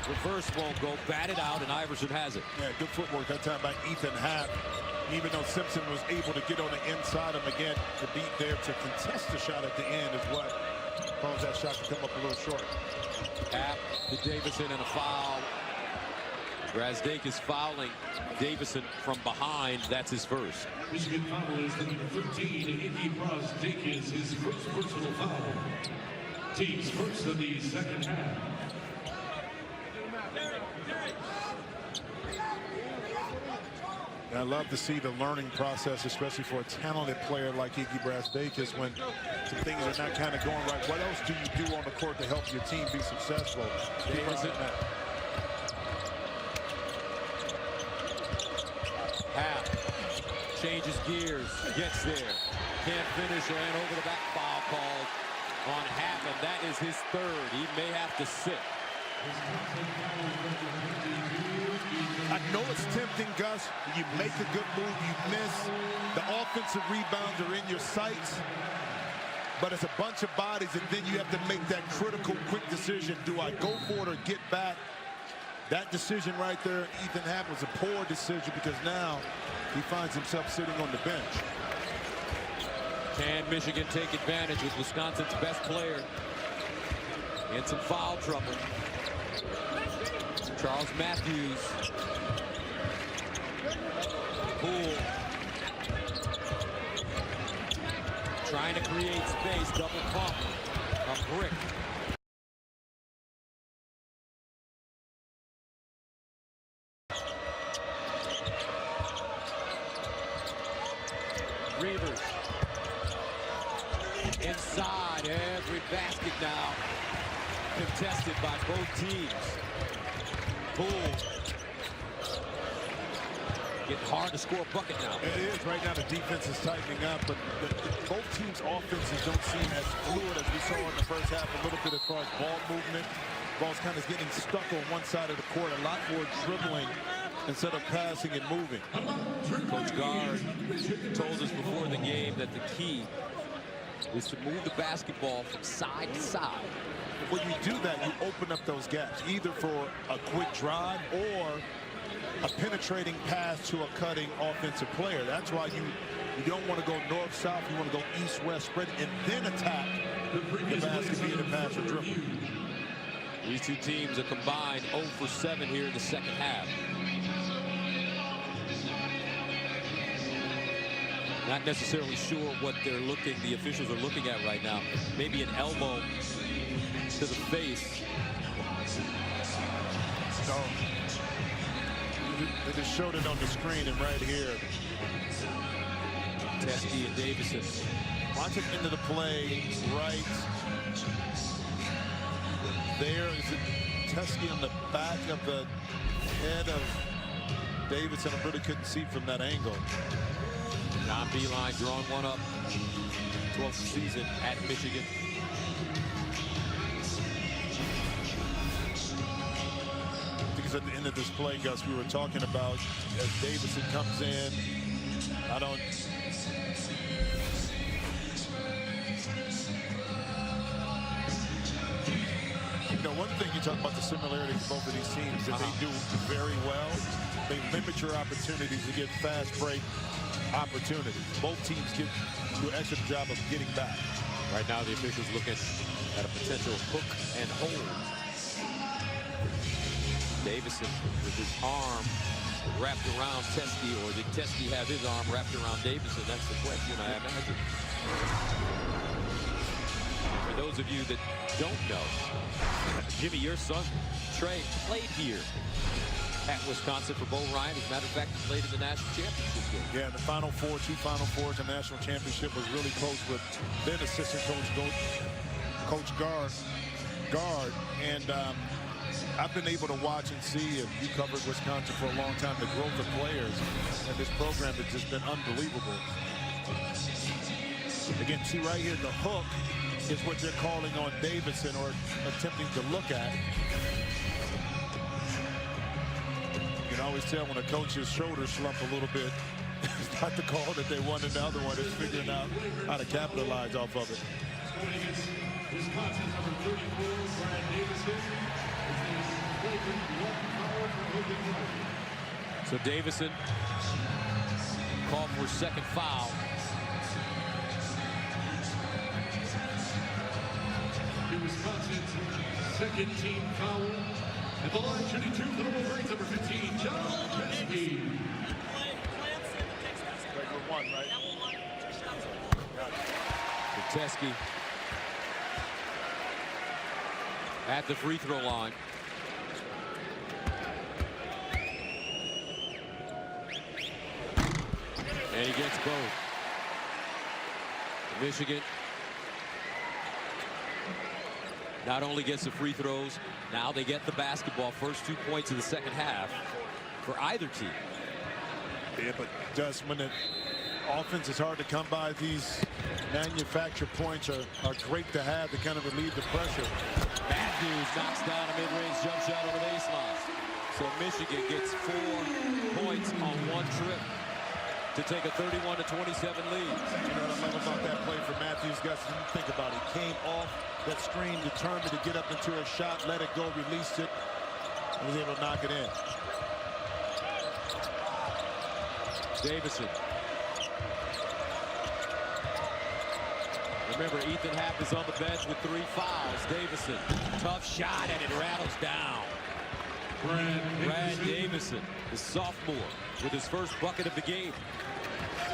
Reverse won't go. Batted out, and Iverson has it. Yeah, good footwork that time by Ethan Happ. Even though Simpson was able to get on the inside of him again, the beat there to contest the shot at the end is what caused that shot to come up a little short. Happ to Davison and a foul. Brasdeikis fouling Davison from behind. That's his first. Michigan foul is the number 13, Iggy Brasdeikis, his first personal foul. Team's first of the second half. I love to see the learning process, especially for a talented player like Iggy Brasdeikis, when some things are not kind of going right. What else do you do on the court to help your team be successful? Happ changes gears, gets there, can't finish, ran over the back. Foul called on Happ, and that is his third. He may have to sit. I know it's tempting, Gus. You make a good move, you miss. The offensive rebounds are in your sights, but it's a bunch of bodies, and then you have to make that critical, quick decision. Do I go for it or get back? That decision right there, Ethan Happ, was a poor decision because now he finds himself sitting on the bench. Can Michigan take advantage with Wisconsin's best player in some foul trouble? Charles Matthews. Poole. Trying to create space, double pump. A brick. Reavers. Inside, every basket now contested by both teams. Poole. Getting hard to score a bucket now. It is. Right now the defense is tightening up, but both teams' offenses don't seem as fluid as we saw in the first half. A little bit as far as ball movement. Ball's kind of getting stuck on one side of the court. A lot more dribbling instead of passing and moving. Coach Gard told us before the game that the key is to move the basketball from side to side. When you do that, you open up those gaps, either for a quick drive or a penetrating pass to a cutting offensive player. That's why you don't want to go north-south. You want to go east-west spread and then attack the basket via the pass or dribble. These two teams are combined 0 for 7 here in the second half. Not necessarily sure what the officials are looking at right now. Maybe an elbow to the face. So they just showed it on the screen and right here. Teske and Davison. Watch it into the play right there. Is it Teske on the back of the head of Davison? I really couldn't see from that angle. John Beilein drawing one up. 12th season at Michigan. things at the end of this play, Gus, we were talking about as Davison comes in. You know, one thing you talk about the similarities of both of these teams that they do very well. They limit your opportunities to get fast break opportunities. Both teams do an excellent job of getting back. Right now, the officials looking at a potential hook and hold. Davison with his arm wrapped around Teske, or did Teske have his arm wrapped around Davison? That's the question, I imagine. For those of you that don't know, Jimmy, your son, Trey, played here at Wisconsin for Bo Ryan. As a matter of fact, he played in the national championship game. Yeah, the Final Four, 2 Final Fours, and national championship was really close with then assistant coach Guard. And I've been able to watch and see, and you covered Wisconsin for a long time, the growth of players. And this program has just been unbelievable. Again, see right here, the hook is what they're calling on Davison, or attempting to look at. You can always tell when a coach's shoulders slump a little bit. It's not the call that they want, and the other one is figuring out how to capitalize off of it. Wisconsin's number 34, Brian Davison. So Davison called for second foul. Wisconsin's second team foul. At the line, shooting 2 for the Wolverines, number 15, John Teske. Teske at the free throw line. And he gets both. Michigan not only gets the free throws, now they get the basketball. First 2 points of the second half for either team. Yeah, but just when the offense is hard to come by, these manufactured points are great to have to kind of relieve the pressure. Matthews knocks down a mid-range jump shot on the baseline. So Michigan gets 4 points on one trip to take a 31-27 lead. You know what I love about that play for Matthews, guys? Think about it. He came off that screen, determined to get up into a shot, let it go, released it, and was able to knock it in. Davison. Remember, Ethan Happ is on the bench with 3 fouls. Davison, tough shot, and it rattles down. Brad Davison, the sophomore, with his first bucket of the game.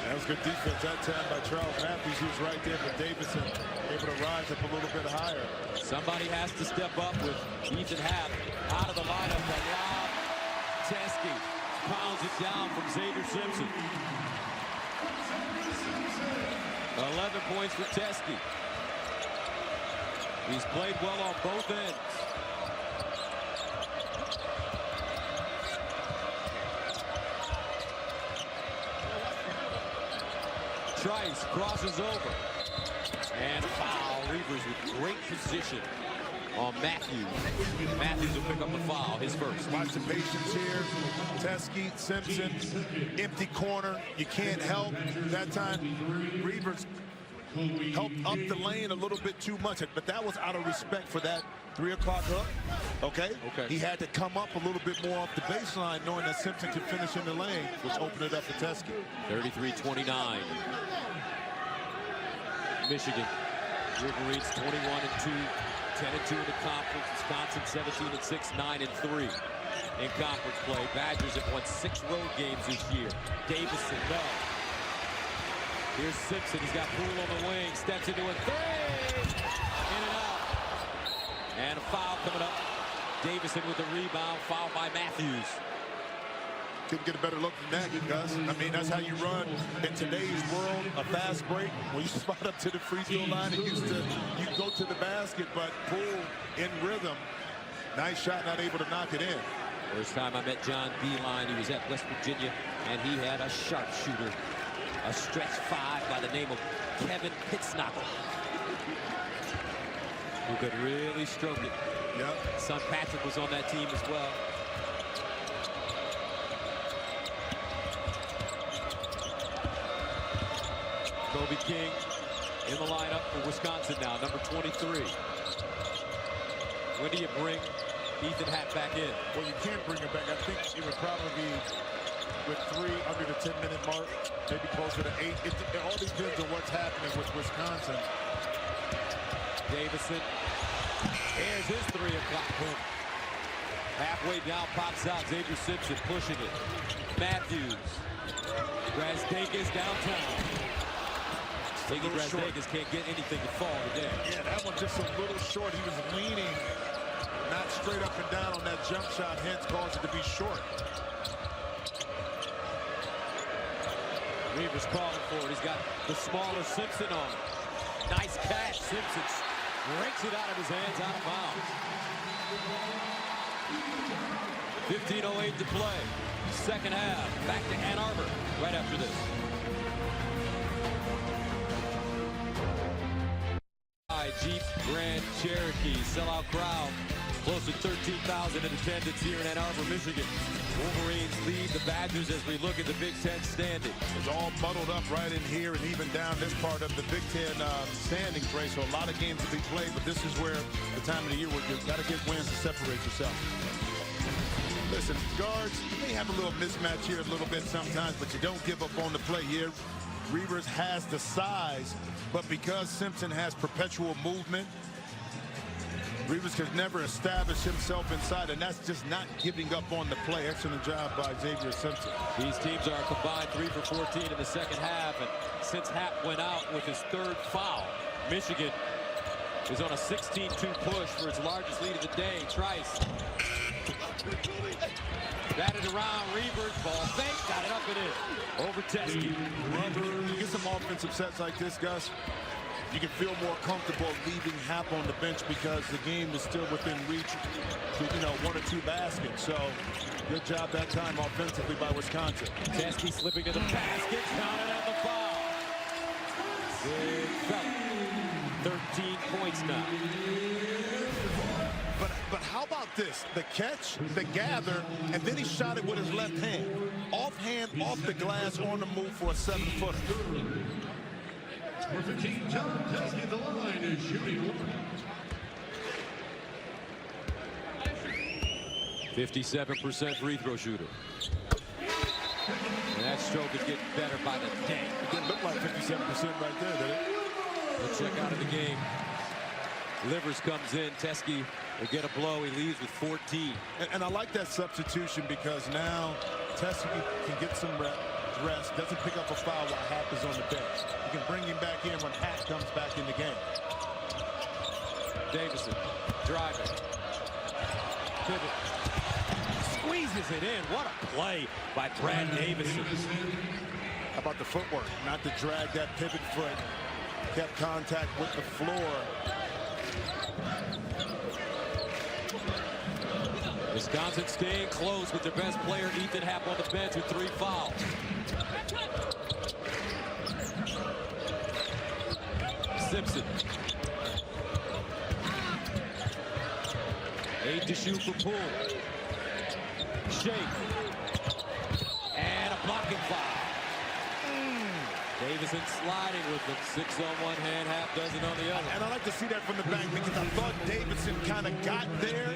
That was good defense that time by Charles Matthews. He was right there for Davison, able to rise up a little bit higher. Somebody has to step up with Ethan Happ out of the lineup. Rob Teske pounds it down from Xavier Simpson. 11 points for Teske. He's played well on both ends. Trice crosses over. And a foul. Reavers with great position on Matthews. Matthews will pick up the foul, his first. Watch the patience here. Teske, Simpson, empty corner. You can't help. That time, Reavers helped up the lane a little bit too much, but that was out of respect for that 3 o'clock hook. Okay? He had to come up a little bit more off the baseline, knowing that Simpson could finish in the lane, which opened it up for Teske. 33-29. Michigan. Wolverines 21-2, 10-2 in the conference. Wisconsin 17-6, 9-3 in conference play. Badgers have won 6 road games this year. Davison, no. Here's Simpson. He's got Poole on the wing. Steps into a 3. In and out. And a foul coming up. Davison with the rebound. Foul by Matthews. Couldn't get a better look than that, Gus. I mean, that's how you run in today's world. A fast break, when you spot up to the free throw line, you go to the basket, but Poole in rhythm. Nice shot, not able to knock it in. First time I met John Beeline, he was at West Virginia, and he had a sharpshooter, a stretch 5 by the name of Kevin Pitsnocker, who could really stroke it. Yep. Son Patrick was on that team as well. Kobe King in the lineup for Wisconsin now, number 23. When do you bring Ethan Happ back in? Well, you can't bring him back. I think it would probably be with 3 under the 10-minute mark, maybe closer to 8. It all depends on what's happening with Wisconsin. Davison, there's his 3 o'clock hook. Halfway down, pops out. Xavier Simpson pushing it. Matthews. Brazdeikis downtown. Iggy Brazdeikis can't get anything to fall today. Yeah, that one just a little short. He was leaning, not straight up and down on that jump shot, hence caused it to be short. Reavers calling for it. He's got the smaller Simpson on him. Nice catch. Simpson breaks it out of his hands, out of bounds. 15:08 to play. Second half. Back to Ann Arbor right after this. Jeep Grand Cherokee sellout crowd. Close to 13,000 in attendance here in Ann Arbor, Michigan. Wolverines lead the Badgers as we look at the Big Ten standing. It's all muddled up right in here and even down this part of the Big Ten standings race. So a lot of games to be played, but this is where the time of the year where you've got to get wins to separate yourself. Listen, guards, you may have a little mismatch here a little bit sometimes, but you don't give up on the play here. Reavers has the size, but because Simpson has perpetual movement, Reavers could never establish himself inside, and that's just not giving up on the play. Excellent job by Xavier Simpson. These teams are combined 3 for 14 in the second half, and since Happ went out with his 3rd foul, Michigan is on a 16-2 push for its largest lead of the day. Trice. Batted around, Reavers, ball fake, got it up and in. Over Teskey. You get some offensive sets like this, Gus, you can feel more comfortable leaving Happ on the bench because the game is still within reach to, 1 or 2 baskets. So, good job that time offensively by Wisconsin. Teskey slipping to the basket, counted on the foul. Big fella. 13 points now. But how about this? The catch, the gather, and then he shot it with his left hand. Offhand, off the glass, on the move for a 7-footer. For 15, John Teskey, the line is shooting 57% free throw shooter. And that stroke is getting better by the day. It didn't look like 57% right there, did it? Let's check out of the game. Livers comes in. Teskey will get a blow. He leaves with 14. And I like that substitution because now Teskey can get some rest, doesn't pick up a foul while Happ is on the bench. You can bring him back in when Happ comes back in the game. Davison driving. Pivot. Squeezes it in. What a play by Brad Davison. How about the footwork? Not to drag that pivot foot. Kept contact with the floor. Wisconsin staying close with their best player, Ethan Happ, on the bench with 3 fouls. Simpson. 8 to shoot for Poole. Shake. And a blocking foul. Davison sliding with them. 6 on one hand, Happ does it on the other. And I like to see that from the back because I thought Davison kind of got there.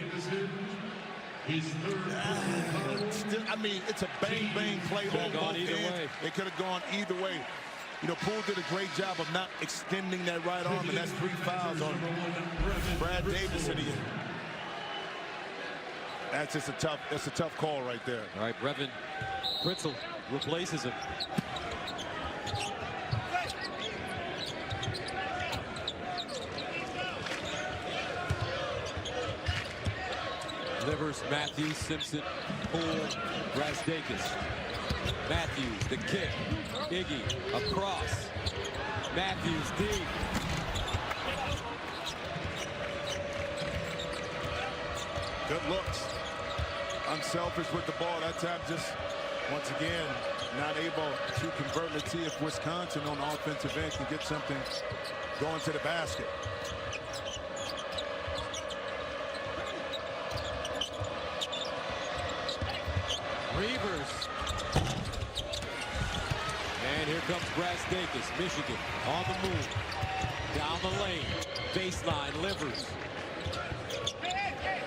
Still, I mean, it's a bang-bang play on both ends. It could have gone either way. Poole did a great job of not extending that right arm, and that's 3 fouls on Brad Davison. That's just a tough call right there. All right, Brevin Kritzel replaces him. Livers, Matthews, Simpson, Poole, Brazdeikis. Matthews, the kick. Iggy, across. Matthews, deep. Good looks. Unselfish with the ball. That time just, once again, not able to convert. Let's see if Wisconsin on the offensive end can get something going to the basket. Reavers. And here comes Brasdakis, Michigan, on the move. Down the lane, baseline, Livers.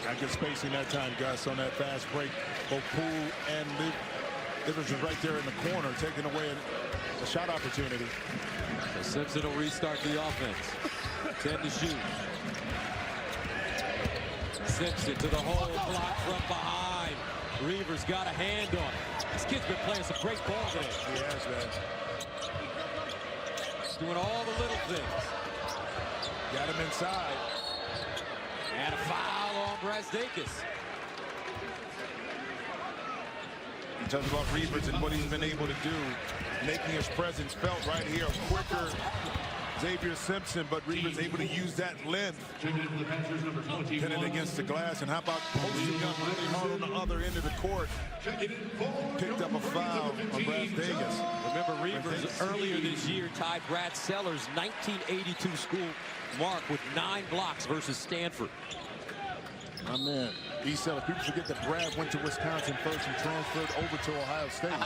Got good spacing that time, Gus, on that fast break. Both Poole and Livers is right there in the corner, taking away a shot opportunity. So Simpson will restart the offense. 10 to shoot. Simpson to the hole, block from behind. Reavers got a hand on it. This kid's been playing some great ball today. He has, man. He's doing all the little things. Got him inside. And a foul on Brasdakis. He talks about Reavers and what he's been able to do, making his presence felt right here. Quicker Xavier Simpson, but Reavers able to use that length, pinning against the glass. And how about posting up really hard on the other end of the court? Picked up a foul on Brasdakis. Remember, Reavers earlier this year tied Brad Sellers' 1982 school mark with 9 blocks versus Stanford. My man, Sellers. People forget that Brad went to Wisconsin first and transferred over to Ohio State.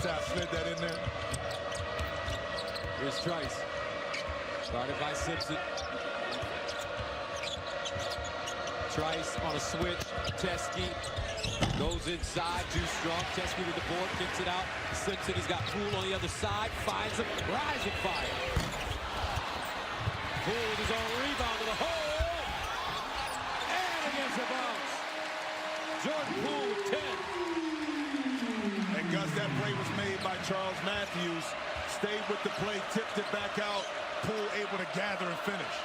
So I slid that in there. Here's Trice. Started by Simpson. Trice on a switch. Teskey goes inside, too strong. Teskey with the board, kicks it out. Simpson has got Poole on the other side, finds him, rising fire. Poole with his own rebound to the hole. And against the bounce. Jordan Poole with 10. And Gus, that play was made by Charles Matthews. Stayed with the play, tipped it back out. Poole able to gather and finish.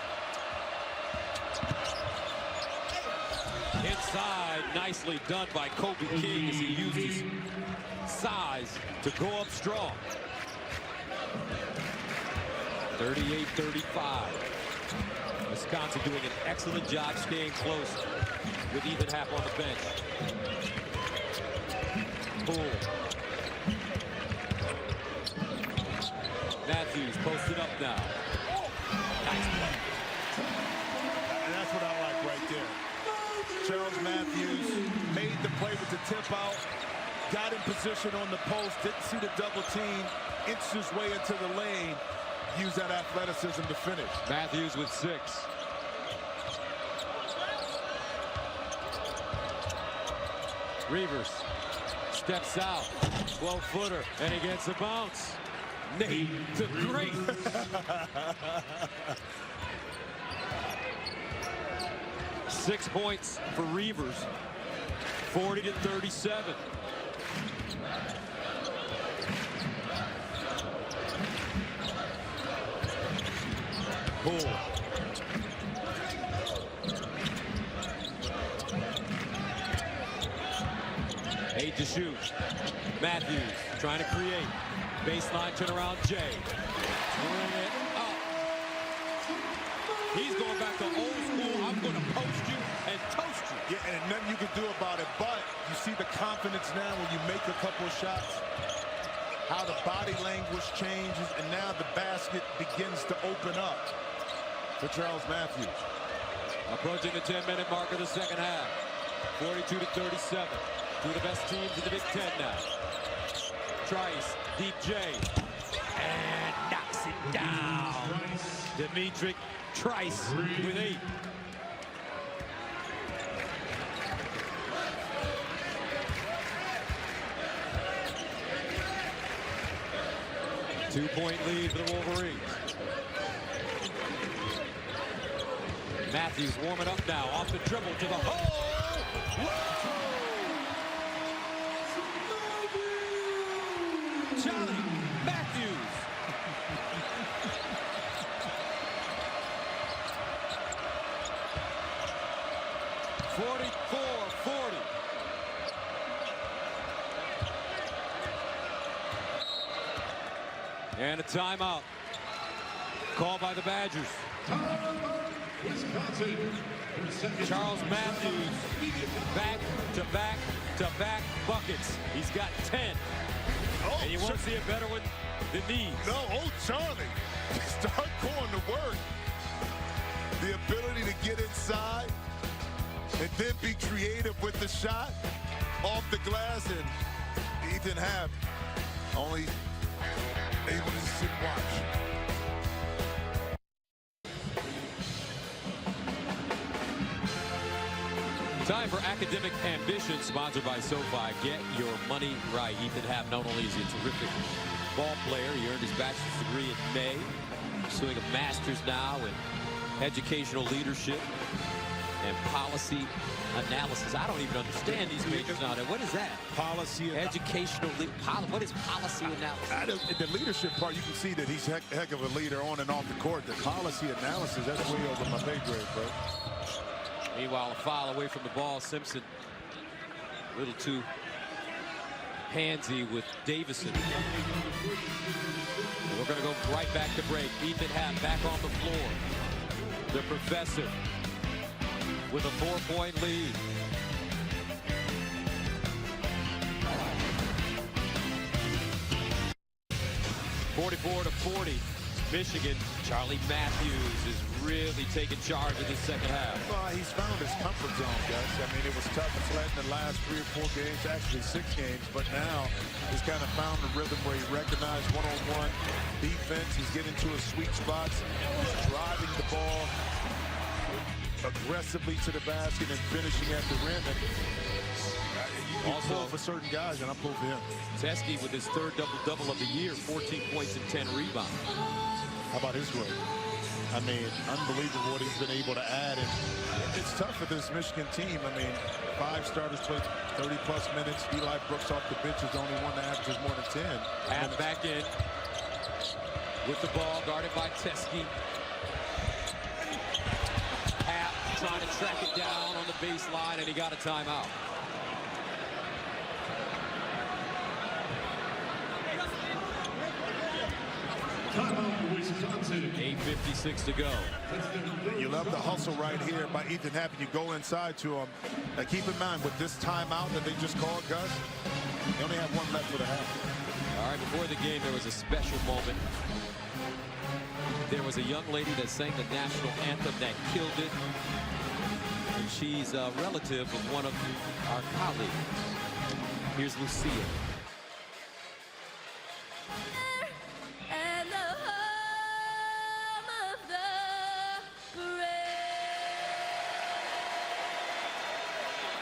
Inside, nicely done by Kobe King as he used his size to go up strong. 38-35. Wisconsin doing an excellent job staying close with Ethan Happ on the bench. Poole. Matthews posted up now. Nice play. And that's what I like right there. Charles Matthews made the play with the tip out, got in position on the post, didn't see the double team, inched his way into the lane, used that athleticism to finish. Matthews with 6. Reavers steps out, 12-footer, and he gets a bounce. Nate the Great. Six points for Reavers, 40-37. Poole. Eight to shoot. Matthews trying to create. Baseline turnaround, Jay. Bring it up. He's going back to old school. I'm going to post you and toast you. Yeah, and nothing you can do about it, but you see the confidence now when you make a couple of shots, how the body language changes, and now the basket begins to open up for Charles Matthews. Approaching the 10-minute mark of the second half. 42-37. Two of the best teams in the Big Ten now. Trice, deep J, and knocks it down. Dimitri Trice with 8. Two-point lead for the Wolverines. Matthews warming up now, off the dribble to the hole. Whoa! Charlie Matthews. .44-40. And a timeout called by the Badgers. Charles Matthews, back-to-back-to-back buckets. He's got 10. Oh, and you won't see a better one than these. No, Charlie, start going to work. The ability to get inside and then be creative with the shot off the glass, and Ethan Happ only able to sit and watch. Time for Academic Ambition, sponsored by SoFi. Get your money right. Ethan Happ, not only is he a terrific ball player, he earned his bachelor's degree in May. He's doing a master's now in educational leadership and policy analysis. I don't even understand these majors now. What is that? Policy. Educational. What is policy analysis? In the leadership part, you can see that he's a heck of a leader on and off the court. The policy analysis, that's way over my pay grade, bro. Meanwhile, a foul away from the ball. Simpson a little too handsy with Davison. And we're going to go right back to break. Ethan Happ back on the floor. The professor with a 4-point lead. (44-40). Michigan, Charlie Matthews is really taking charge of this second half. Well, he's found his comfort zone, guys. I mean, it was tough and flat in the last 3 or 4 games, actually 6 games, but now he's kind of found the rhythm where he recognized one-on-one defense. He's getting to his sweet spots. He's driving the ball aggressively to the basket and finishing at the rim. And you pull for certain guys, and I pull for him. Teske with his 3rd double-double of the year, 14 points and 10 rebounds. How about his growth? I mean, unbelievable what he's been able to add. And it's tough for this Michigan team. I mean, 5 starters played 30-plus minutes. Eli Brooks off the bench is the only one that averages more than 10. Happ back in with the ball, guarded by Teske. Happ trying to track it down on the baseline, and he got a timeout. Wisconsin. 8:56 to go. You love the hustle right here by Ethan Happ. You go inside to him. Now keep in mind, with this timeout that they just called, Gus, they only have 1 left for the half. All right, before the game, there was a special moment. There was a young lady that sang the national anthem that killed it. And she's a relative of one of our colleagues. Here's Lucia.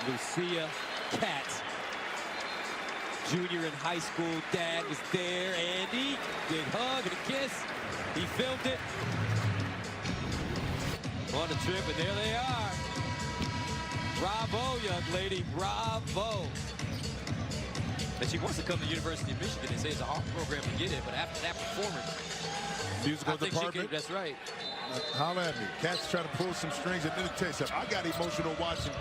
Lucia Katz, junior in high school. Dad was there. Andy, big hug and a kiss. He filmed it on the trip, and there they are. Bravo, young lady, bravo. And she wants to come to the University of Michigan. They say it's a hard program to get in, but after that performance, Musical department. That's right. Holla at me. Kat's trying to pull some strings, and then it takes up. I got emotional watching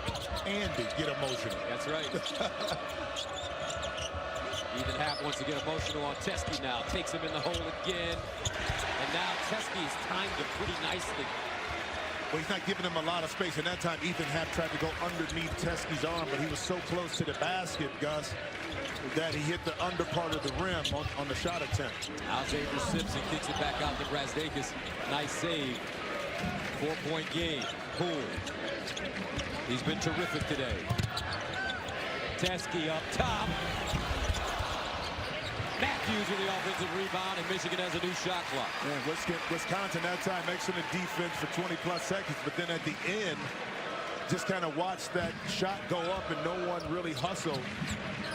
Andy get emotional. That's right. Ethan Happ wants to get emotional on Teske now. Takes him in the hole again. And now Teske is timed it pretty nicely. Well, he's not giving him a lot of space. And that time, Ethan Happ tried to go underneath Teske's arm, but he was so close to the basket, Gus, that he hit the under part of the rim on the shot attempt. Now Xavier Simpson kicks it back out to Brazdeikis. Nice save. 4-point game. Poole. He's been terrific today. Teske up top. Matthews with the offensive rebound, and Michigan has a new shot clock. Man, Wisconsin that time excellent defense for 20-plus seconds, but then at the end, just kind of watched that shot go up and no one really hustled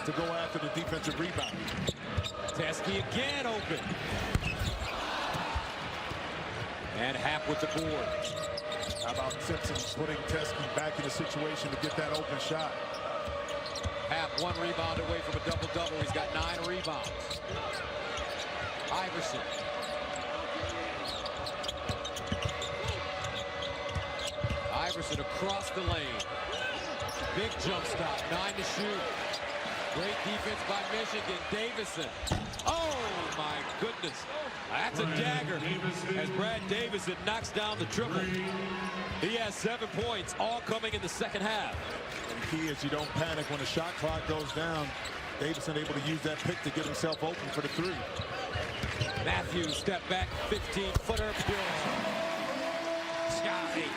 to go after the defensive rebound. Teske again open. And Happ with the board. How about Simpson putting Teske back in the situation to get that open shot? Happ 1 rebound away from a double-double. He's got 9 rebounds. Iverson. Iverson across the lane. Big jump stop, 9 to shoot. Great defense by Michigan. Davison. Oh, my goodness. That's a dagger as Brad Davison knocks down the triple. He has 7 points, all coming in the second half. And the key is you don't panic when the shot clock goes down. Davison able to use that pick to get himself open for the 3. Matthews step back, 15-footer. Scotty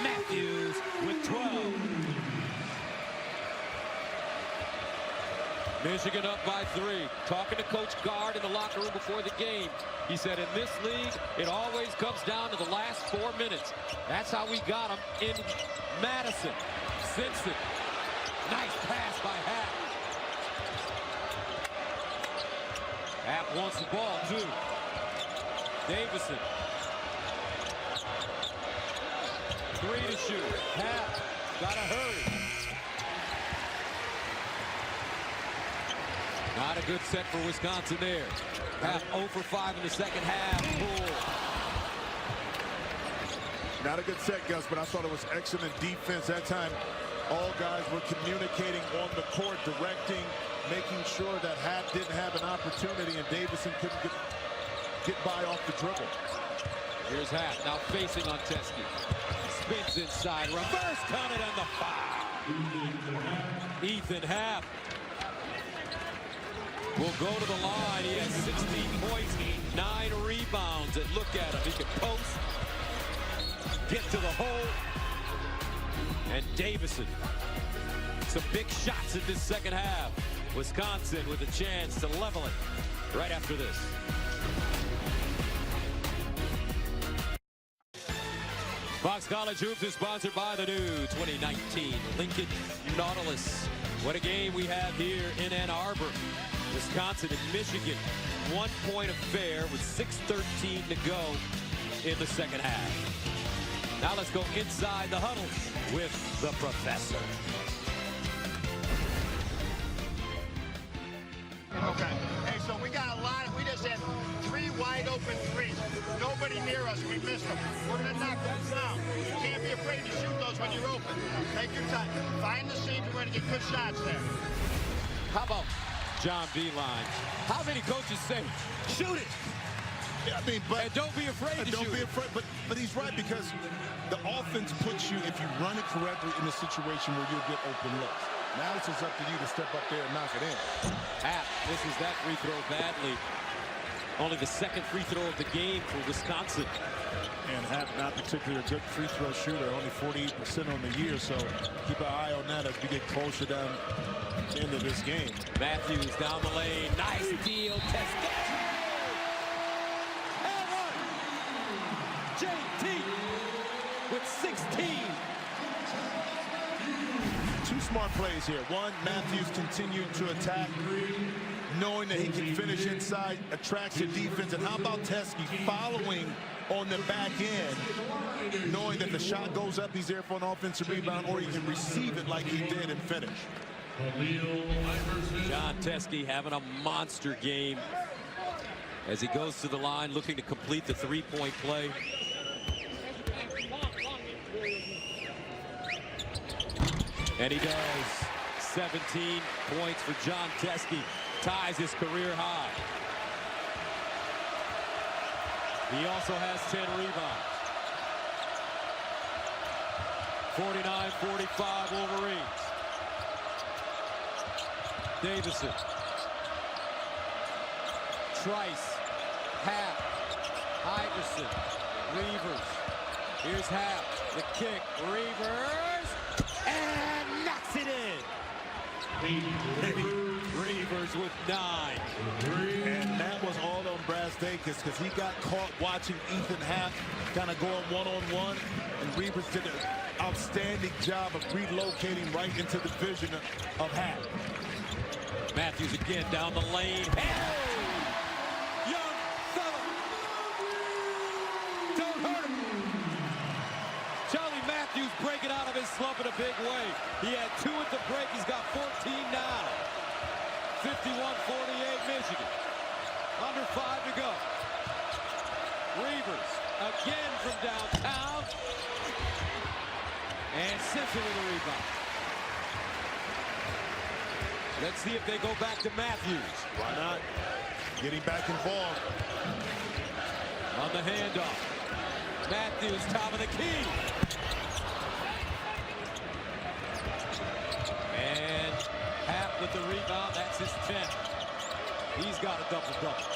Matthews with 12. Michigan up by 3. Talking to Coach Gard in the locker room before the game. He said, in this league, it always comes down to the last 4 minutes. That's how we got them in Madison. Simpson. Nice pass by Happ. Happ wants the ball, too. Davison. 3 to shoot. Happ. Gotta hurry. Not a good set for Wisconsin there. Happ 0 for 5 in the second half. Pull. Not a good set, Gus, but I thought it was excellent defense. That time, all guys were communicating on the court, directing, making sure that Happ didn't have an opportunity, and Davison couldn't get by off the dribble. Here's Happ, now facing on Teske. Spins inside, reverse counted on the foul. Ethan Happ will go to the line. He has 16 points, 9 rebounds. And look at him. He can post, get to the hole. And Davison. Some big shots in this second half. Wisconsin with a chance to level it right after this. Fox College Hoops is sponsored by the new 2019 Lincoln Nautilus. What a game we have here in Ann Arbor. Wisconsin and Michigan, 1 point affair with 6:13 to go in the second half. Now let's go inside the huddle with the professor. Okay. Hey, so we got a lot. We just had 3 wide open threes. Nobody near us. We missed them. We're going to knock those down. You can't be afraid to shoot those when you're open. Take your time. Find the seams. We're going to get good shots there. How about John Beeline? How many coaches say, shoot it? Yeah, I mean, but and don't be afraid to don't shoot be it. afraid. But he's right, because the offense puts you, if you run it correctly, in a situation where you'll get open looks. Now it's just up to you to step up there and knock it in. Happ misses that free throw badly. Only the second free throw of the game for Wisconsin. And Happ, not particularly a good free throw shooter, only 48% on the year, so keep an eye on that as we get closer down the end of this game. Matthews down the lane, nice deal, Teske. And one. JT with 16. 2 smart plays here. One, Matthews continued to attack, knowing that he can finish inside, attracts the defense. And how about Teske following on the back end, knowing that the shot goes up, he's there for an offensive rebound, or he can receive it like he did and finish. John Teske having a monster game as he goes to the line looking to complete the 3-point play. And he does. 17 points for John Teske. Ties his career high. He also has 10 rebounds. 49-45 Wolverines. Davison. Trice. Happ. Iverson. Reavers. Here's Happ. The kick. Reavers. And knocks it in. Reavers with 9. And that was all on Brazdakis, because he got caught watching Ethan Happ kind of going one-on-one, and Reavers did an outstanding job of relocating right into the vision of Happ. Matthews again down the lane. Hey! Young fella! Don't hurt him! Charlie Matthews breaking out of his slump in a big way. He had 2 at the break. He's got 14 now. 51-48 Michigan. Under 5 to go. Reavers again from downtown. And Simpson with a rebound. Let's see if they go back to Matthews. Why not? Getting back involved. On the handoff. Matthews, top of the key. And Happ with the rebound. That's his 10th. He's got a double-double.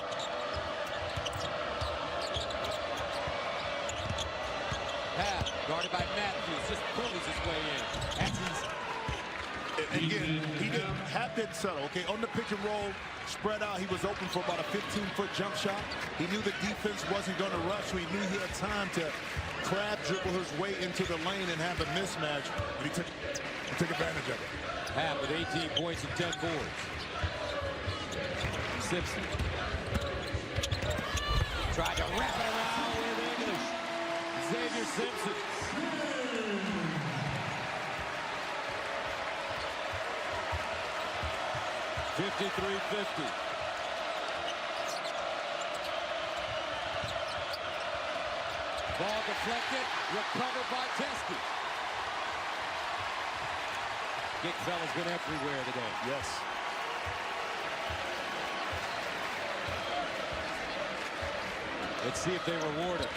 Happ, guarded by Matthews, just pulls his way in. That's easy. Again, he didn't settle. Okay, on the pick and roll, spread out, he was open for about a 15-foot jump shot. He knew the defense wasn't going to rush, so he knew he had time to crab dribble his way into the lane and have a mismatch. And he took advantage of it. Half with 18 points and 10 boards. Simpson tried to wrap it around with English. Xavier Simpson. .53-50. Ball deflected, recovered by Teske. Big fella's been everywhere today. Yes. Let's see if they reward him.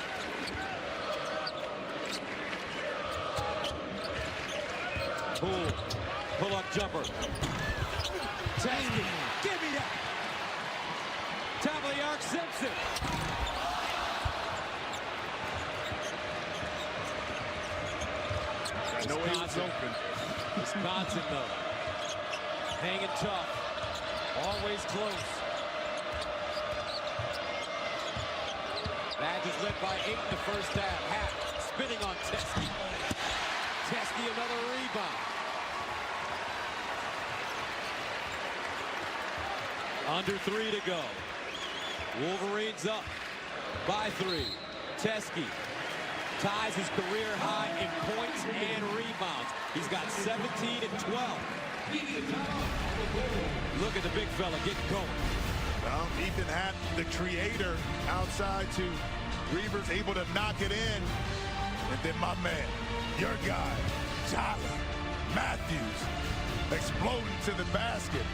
Pull-up jumper. Teske, give me that. Top of the arc, Simpson. No way it's open. Wisconsin, though, hanging tough, always close. Badgers led by 8 in the first half. Half spinning on Teske. Teske, another rebound. Under 3 to go. Wolverines up by 3. Teske ties his career high in points and rebounds. He's got 17 and 12. Look at the big fella getting going. Well, Ethan had the creator outside to Reavers, able to knock it in. And then my man, your guy, Charlie Matthews, exploding to the basket.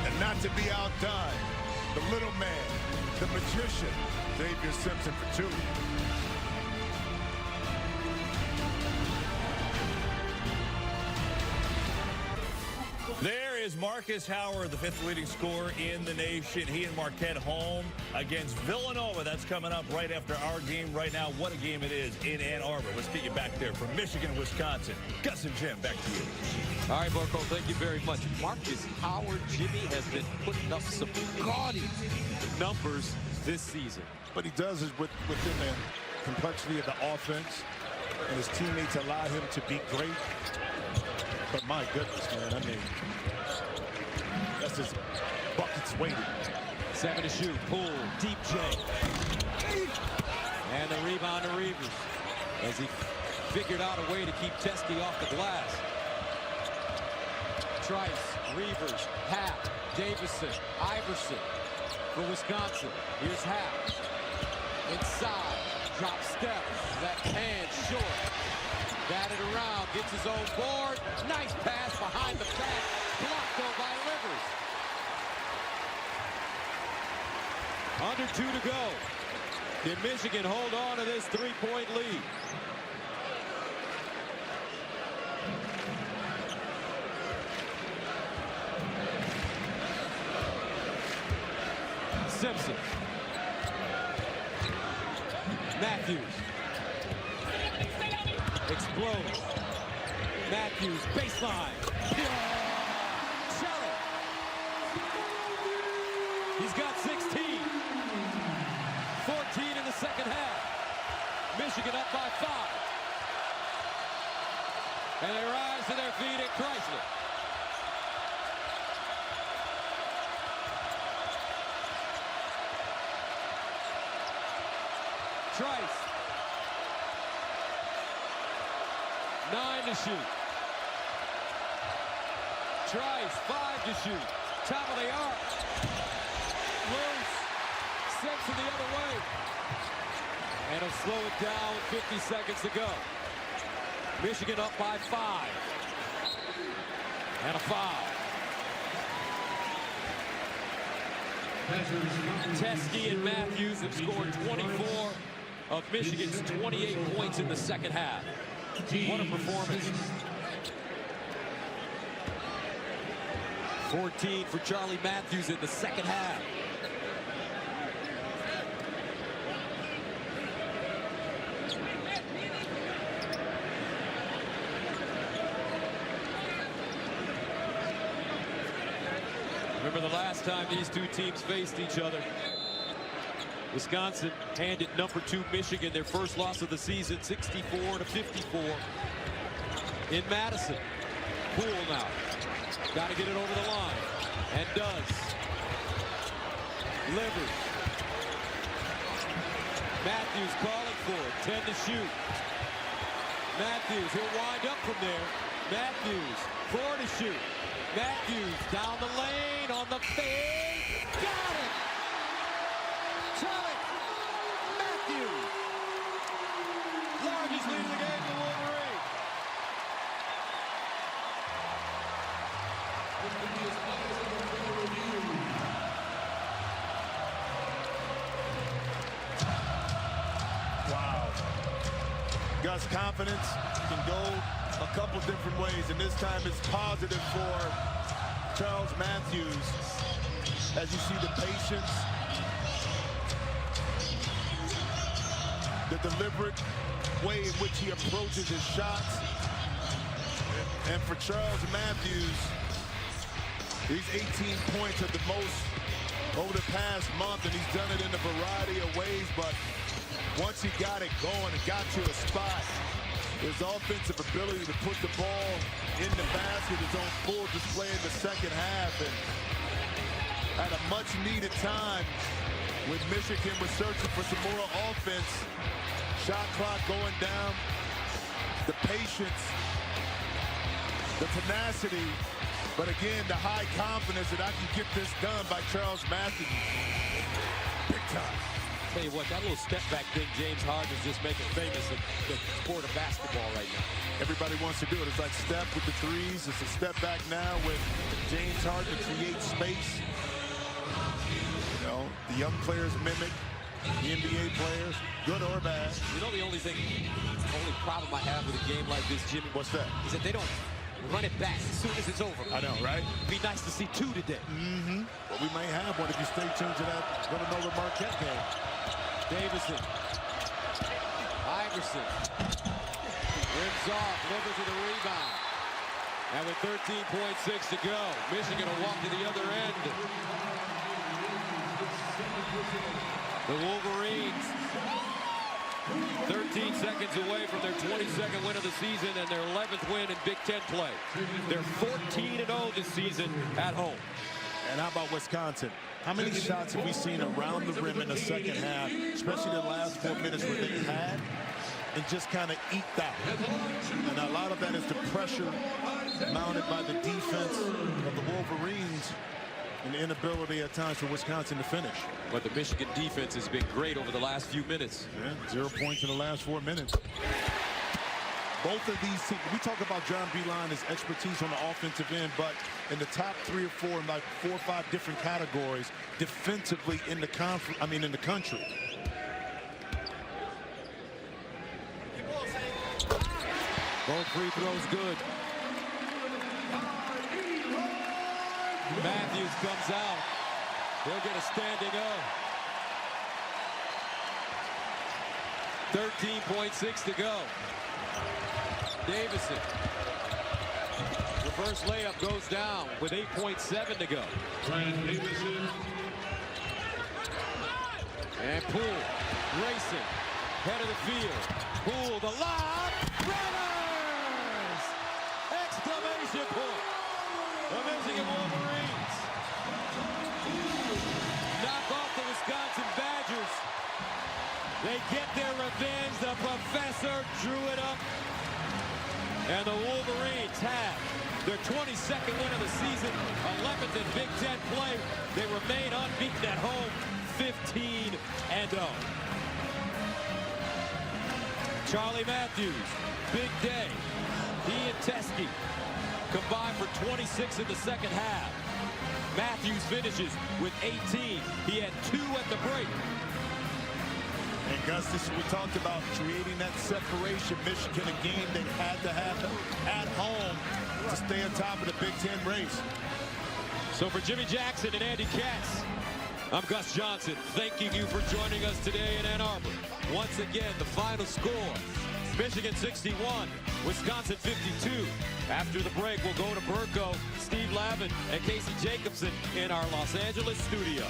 And not to be outdone, the little man, the magician, Xavier Simpson for 2. There is Marcus Howard, the 5th leading scorer in the nation. He and Marquette home against Villanova. That's coming up right after our game right now. What a game it is in Ann Arbor. Let's get you back there from Michigan, Wisconsin. Gus and Jim, back to you. All right, Marco, thank you very much. Marcus Howard, Jimmy, has been putting up some gaudy numbers this season. What he does is within the complexity of the offense, and his teammates allow him to be great. But my goodness, man, I mean, that's just buckets waiting. 7 to shoot, pull, deep J. And the rebound to Reavers as he figured out a way to keep Teske off the glass. Trice, Reavers, Happ, Davison, Iverson for Wisconsin. Here's Happ. Inside, drop step, left hand short. Batted around, gets his own board. Nice pass behind the back. Blocked though by Rivers. Under 2 to go. Can Michigan hold on to this 3-point lead? Simpson. Matthews. Explodes. Matthews, baseline. Shelley. He's got 16. 14 in the second half. Michigan up by 5. And they rise to their feet at Chrysler. Trice. 9 to shoot. Trice, 5 to shoot. Top of the arc. Loose. Simpson the other way. And he'll slow it down with 50 seconds to go. Michigan up by 5. And a foul. Teske and Matthews have scored 24 of Michigan's 28 points in the second half. What a performance. 14 for Charlie Matthews in the second half. remember the last time these two teams faced each other. Wisconsin handed number 2 Michigan their first loss of the season, 64-54 in Madison. Poole now. Got to get it over the line. And does. Livers. Matthews calling for it. 10 to shoot. Matthews, he'll wind up from there. Matthews, 4 to shoot. Matthews down the lane on the fade. Got it! Charlie Matthews. Largest lead of the game for the Wolverines. Wow. Gus' confidence can go a couple different ways, and this time it's positive for Charles Matthews. As you see the patience, the deliberate way in which he approaches his shots. And for Charles Matthews, these 18 points are the most over the past month, and he's done it in a variety of ways, but once he got it going and got to a spot, his offensive ability to put the ball in the basket is on full display in the second half. And at a much-needed time, with Michigan was searching for some more offense, shot clock going down, the patience, the tenacity, but again, the high confidence that I can get this done by Charles Matthews. Big time. Tell you what, that little step back thing James Harden's just making famous in the sport of basketball right now. Everybody wants to do it. It's like Steph with the threes. It's a step back now with James Harden to create space. You know, the young players mimic the NBA players, good or bad. You know, the only problem I have with a game like this, Jimmy, What's that? is that they don't run it back as soon as it's over. I know, right? It'd be nice to see 2 today. Well, we may have one if you stay tuned to that Villanova Marquette game. Davison. Iverson. Rims off. Livers with a rebound. And with 13.6 to go, Michigan will walk to the other end. The Wolverines 13 seconds away from their 22nd win of the season and their 11th win in Big Ten play. They're 14-0 this season at home. And how about Wisconsin? How many shots have we seen around the rim in the second half, especially the last 4 minutes where they had and just kind of eked out? And a lot of that is the pressure mounted by the defense of the Wolverines and the inability at times for Wisconsin to finish. But the Michigan defense has been great over the last few minutes. Yeah, 0 points in the last 4 minutes. Both of these teams, we talk about John Beilein, his expertise on the offensive end, but in the top 3 or 4, in like 4 or 5 different categories, defensively in the country. Both free throws good. Matthews comes out. He'll get a standing O. 13.6 to go. Davison. Reverse layup goes down with 8.7 to go. Davison. And Poole racing. Head of the field. Poole, the lob. Runners! Exclamation point. The Michigan Wolverines knock off the Wisconsin Badgers. They get their revenge. The professor drew it up. And the Wolverines have their 22nd win of the season, 11th in Big Ten play. They remain unbeaten at home, 15-0. Charlie Matthews, big day. He and Teskey combined for 26 in the second half. Matthews finishes with 18. He had 2 at the break. And Gus, we talked about creating that separation. Michigan, a game they had to have at home to stay on top of the Big Ten race. So for Jimmy Jackson and Andy Katz, I'm Gus Johnson, thanking you for joining us today in Ann Arbor. Once again, the final score, Michigan 61, Wisconsin 52. After the break, we'll go to Burko. Steve Lav Levin and Casey Jacobson in our Los Angeles studio.